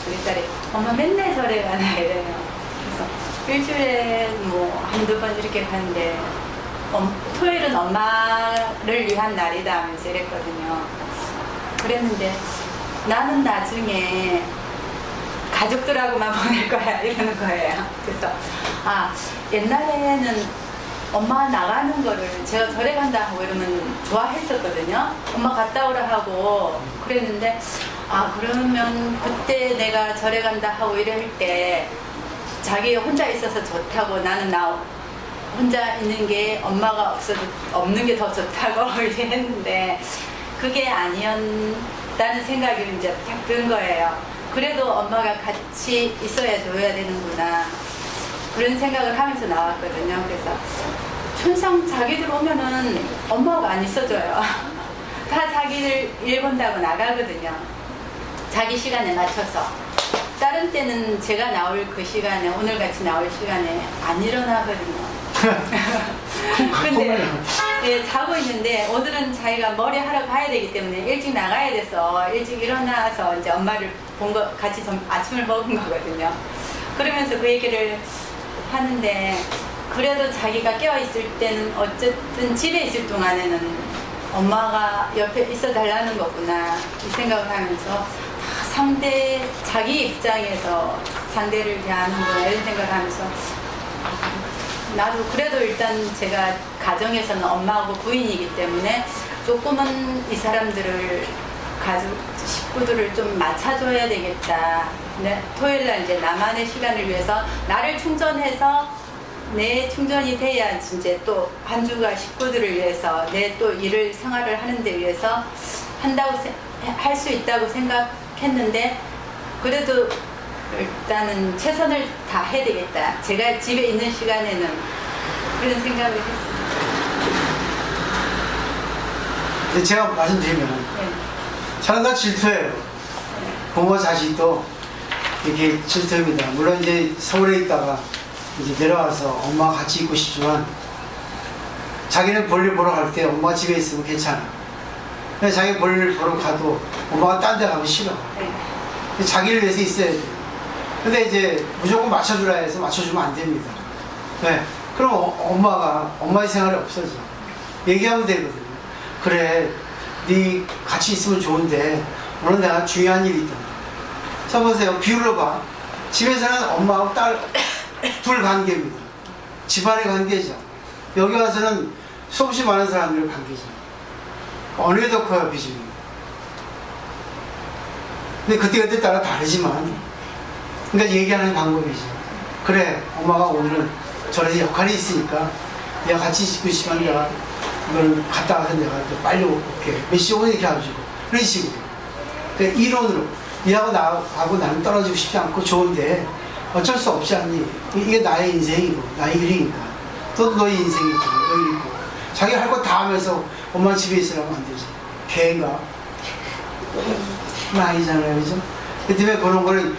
우리 딸이 엄마 맨날 절에 가나 이래요. 그래서 일주일에 뭐 한두 번 이렇게 가는데 토요일은 엄마를 위한 날이다 하면서 이랬거든요. 그랬는데 나는 나중에 가족들하고만 보낼 거야 이러는 거예요. 그래서 옛날에는 엄마 나가는 거를 제가 절에 간다 하고 이러면 좋아했었거든요. 엄마 갔다 오라 하고 그랬는데 그러면 그때 내가 절에 간다 하고 이럴 때 자기 혼자 있어서 좋다고 나는 혼자 있는 게 엄마가 없는 게 더 좋다고 이랬는데 그게 아니었다는 생각이 이제 딱 든 거예요. 그래도 엄마가 같이 있어야 줘야 되는구나 그런 생각을 하면서 나왔거든요. 그래서 천상 자기들 오면은 엄마가 안 있어줘요. 다 자기들 일 본다고 나가거든요. 자기 시간에 맞춰서. 다른 때는 제가 나올 그 시간에 오늘같이 나올 시간에 안 일어나거든요. 근데 자고 있는데 오늘은 자기가 머리 하러 가야 되기 때문에 일찍 나가야 돼서 일찍 일어나서 이제 엄마를 본 거 같이 아침을 먹은 거거든요. 그러면서 그 얘기를 하는데 그래도 자기가 깨어 있을 때는 어쨌든 집에 있을 동안에는 엄마가 옆에 있어 달라는 거구나 이 생각을 하면서 자기 입장에서 상대를 대하는구나 이런 생각을 하면서 나도 그래도 일단 제가 가정에서는 엄마하고 부인이기 때문에 조금은 이 사람들을 식구들을 좀 맞춰줘야 되겠다. 네, 토요일날 이제 나만의 시간을 위해서 나를 충전해서 내 충전이 돼야 이제 또 한 주가 식구들을 위해서 내 또 일을 생활을 하는 데 위해서 할 수 있다고 생각했는데 그래도 일단은 최선을 다해야 되겠다. 제가 집에 있는 시간에는 그런 생각을 했습니다. 근데 제가 말씀드리면 네. 사람 다 질투해요. 부모 자식도 이렇게 질투입니다. 물론 이제 서울에 있다가 이제 내려와서 엄마가 같이 있고 싶지만 자기는 볼일 보러 갈 때 엄마가 집에 있으면 괜찮아. 근데 자기 볼일 보러 가도 엄마가 딴 데 가면 싫어. 네. 자기를 위해서 있어야 돼. 근데 이제 무조건 맞춰주라 해서 맞춰주면 안 됩니다. 네. 그럼 엄마의 생활이 없어져. 얘기하면 되거든요. 그래, 네 같이 있으면 좋은데 오늘 내가 중요한 일이 있다. 자 보세요. 비율로 봐. 집에서는 엄마하고 딸 둘 관계입니다. 집안의 관계죠. 여기 와서는 수없이 많은 사람들의 관계죠. 어느 게 더 커요, 비중이. 근데 그때그때 따라 다르지만 그러니까 얘기하는 방법이죠. 그래, 엄마가 오늘은 저런 역할이 있으니까 내가 같이 있고 싶으면 내가 이걸 갔다 와서 내가 또 빨리 올게. 몇 시 오면 이렇게 해가지고 그런 식으로. 그러니까 이론으로 얘하고 나하고 나는 떨어지고 싶지 않고 좋은데 어쩔 수 없지 않니? 이게 나의 인생이고 나의 일이니까. 또 너의 인생이고 너의 일이고 자기 할 거 다 하면서 엄마 집에 있으라면 안 되지. 개인가? 아니잖아요, 그죠? 그 때문에 그런 거를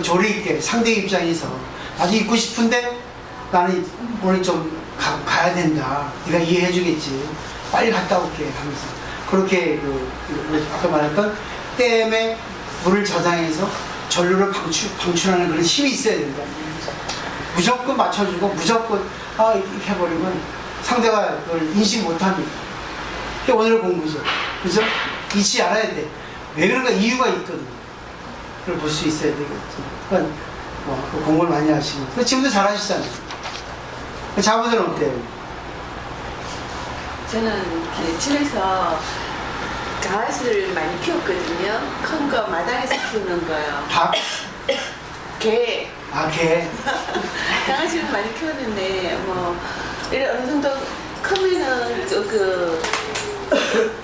조리 있게 상대 입장에서 나도 있고 싶은데 나는 오늘 좀 가야 된다. 네가 이해해 주겠지. 빨리 갔다 올게 하면서 그렇게 아까 말했던 댐에 물을 저장해서 전류를 방출하는 그런 힘이 있어야 된다. 무조건 맞춰주고 무조건 이렇게 해버리면 상대가 그걸 인식 못합니다. 그게 오늘 공부죠. 그죠? 잊지 않아야 돼. 왜 그런가 이유가 있거든요. 볼 수 있어야 되겠죠. 그러니까 그 공부를 많이 하시고. 근데 지금도 잘 하시잖아요. 자부들은 어때요? 저는 이렇게 집에서 강아지를 많이 키웠거든요. 큰 거 마당에서 키우는 거요. 닭? 개. 아, 개? 강아지를 많이 키웠는데 뭐 이래 어느 정도 크면은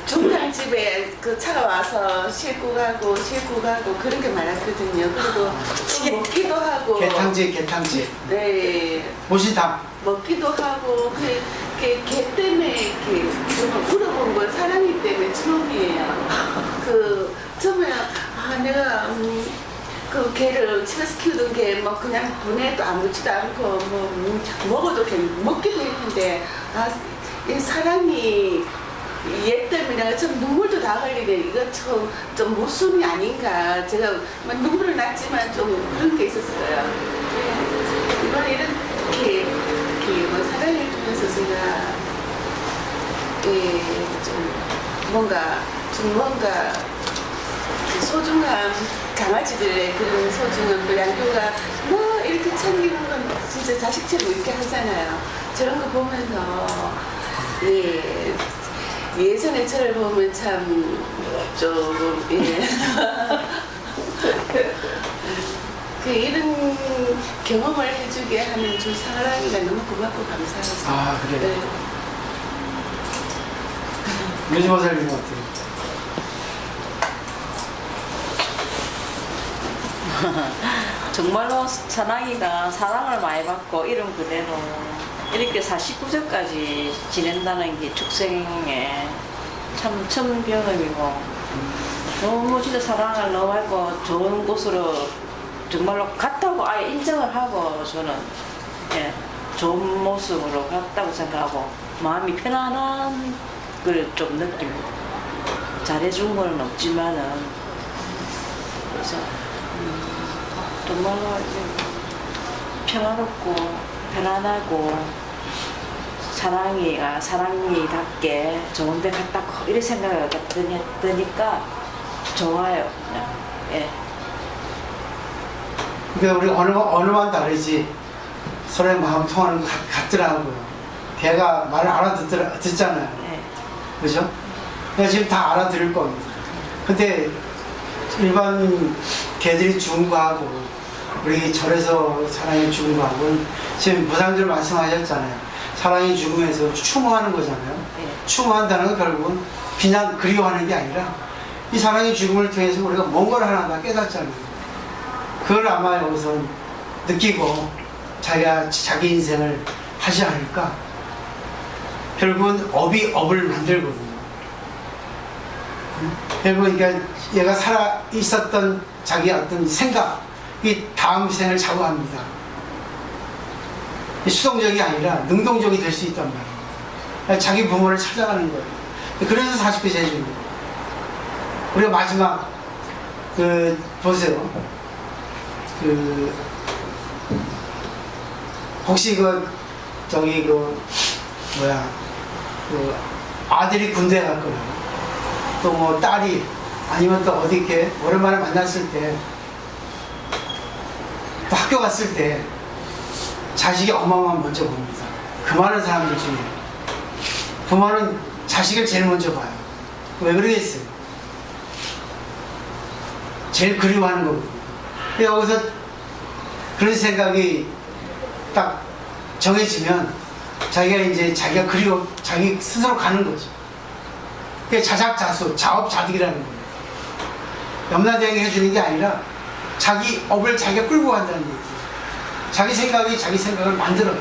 중탕집에 그 차가 와서 싣고 가고 그런 게 많았거든요. 그리고 또 먹기도 하고. 개탕집. 네. 모시닭. 먹기도 하고 개 때문에 이렇게 물어본 건 사랑이 때문에 처음이에요. 처음에 내가 그 개를 집에서 키우던 개 뭐 그냥 보내도 아무렇지도 않고 먹어도 먹기도 했는데 이 사랑이 얘 때문에 좀 눈물도 다 흘리네. 이거 좀 모순이 아닌가. 제가 눈물을 났지만 좀 그런 게 있었어요. 네. 이번에 이렇게 사랑을 통해서 제가 좀 뭔가 그 소중한 강아지들의 그런 소중한 양교가 뭐 이렇게 챙기는 건 진짜 자식처럼 이렇게 하잖아요. 저런 거 보면서 예전의 저를 보면 참 조금 이런 경험을 해주게 하는 주 사랑이가 너무 고맙고 감사해서. 아, 그래요? 네. 요즘 살리는 것 같아요. 정말로 사랑이가 사랑을 많이 받고 이름 그대로 이렇게 49세까지 지낸다는 게 축생에 참 처음 경험이고 너무 진짜 사랑을 너무 하고 좋은 곳으로 정말로 갔다고 아예 인정을 하고 저는 좋은 모습으로 갔다고 생각하고 마음이 편안한 걸 좀 느낍니다. 잘해준 건 없지만은 그래서 정말로 평화롭고 편안하고 사랑이답게 좋은 데 갔다고 이런 생각이 드니까 좋아요. 그냥. 예. 그러니까 우리 언어만 다르지 서로의 마음 통하는 것 같더라고요. 걔가 말을 듣잖아요. 예. 그죠? 그러니까 지금 다 알아들을 겁니다. 근데 일반 개들이 죽은 거하고 우리 절에서 사랑이 죽은 거하고는 지금 부사님들 말씀하셨잖아요. 사랑이 죽으면서 추모하는 거잖아요. 예. 추모한다는 건 결국은 그냥 그리워하는 게 아니라 이 사랑의 죽음을 통해서 우리가 뭔가를 하나 다 깨닫잖아요. 그걸 아마 여기서 느끼고 자기 인생을 하지 않을까. 결국은 업이 업을 만들거든요. 결국은 그러니까 얘가 살아 있었던 자기 어떤 생각이 다음 생을 좌우합니다. 수동적이 아니라 능동적이 될 수 있단 말이에요. 자기 부모를 찾아가는 거예요. 그래서 49세 해주는 거예요. 우리가 마지막 보세요. 혹시 아들이 군대 갔거나 또 뭐 딸이 아니면 또 어디 이렇게 오랜만에 만났을 때 또 학교 갔을 때 자식이 엄마만 먼저 봅니다. 그 많은 사람들 중에 부모는 자식을 제일 먼저 봐요. 왜 그러겠어요? 제일 그리워하는 거거든요. 여기서 그런 생각이 딱 정해지면 자기가 자기 스스로 가는 거죠. 그게 자작자수, 자업자득이라는 거예요. 염라대왕이 해주는 게 아니라 자기 업을 자기가 끌고 간다는 얘기예요. 자기 생각을 만들어요.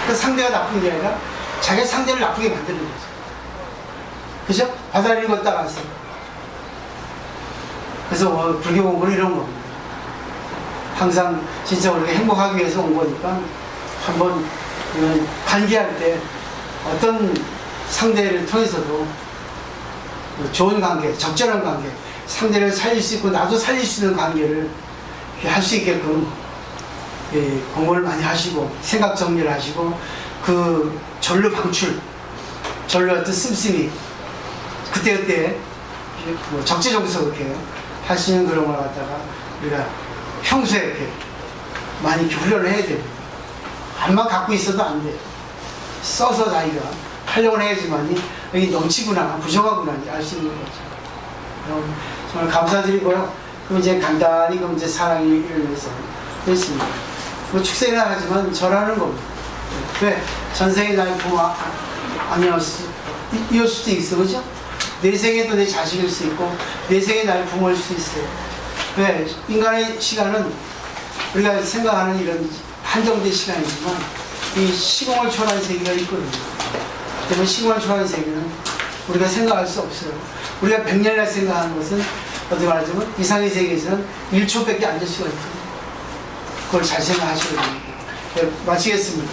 그래서 상대가 나쁜 게 아니라 자기 상대를 나쁘게 만드는 거죠. 그죠? 바다를 걷다 가서. 그래서 불교 공부는 이런 겁니다. 항상 진짜 우리가 행복하기 위해서 온 거니까 한번 관계할 때 어떤 상대를 통해서도 좋은 관계, 적절한 관계, 상대를 살릴 수 있고 나도 살릴 수 있는 관계를 할 수 있게끔 공부를 많이 하시고 생각 정리를 하시고 그 전류 방출, 전류 어떤 씀씀이 그때그때 적재적소 이렇게 할 수 있는 그런 걸 갖다가 우리가 평소에 이렇게 많이 이렇게 훈련을 해야 됩니다. 암만 갖고 있어도 안 돼요. 써서 자기가 활용을 해야지만이 여기 넘치구나, 부정하구나 알 수 있는 거죠. 그럼 정말 감사드리고요. 그럼 이제 간단히 그럼 이제 사랑을 위해서 됐습니다. 뭐 축생이라 하지만 절하는 겁니다. 왜? 전생에 나의 부모 아니었을 수도 있어, 그죠? 내 생에도 내 자식일 수 있고, 내 생에 나의 부모일 수 있어요. 왜? 인간의 시간은 우리가 생각하는 이런 한정된 시간이지만, 이 시공을 초월한 세계가 있거든요. 그러면 시공을 초월한 세계는 우리가 생각할 수 없어요. 우리가 100년이나 생각하는 것은, 어떻게 말하자면, 이상의 세계에서는 1초밖에 안 될 수가 있거든요. 그걸 잘 생각하셔야 됩니다. 네, 마치겠습니다.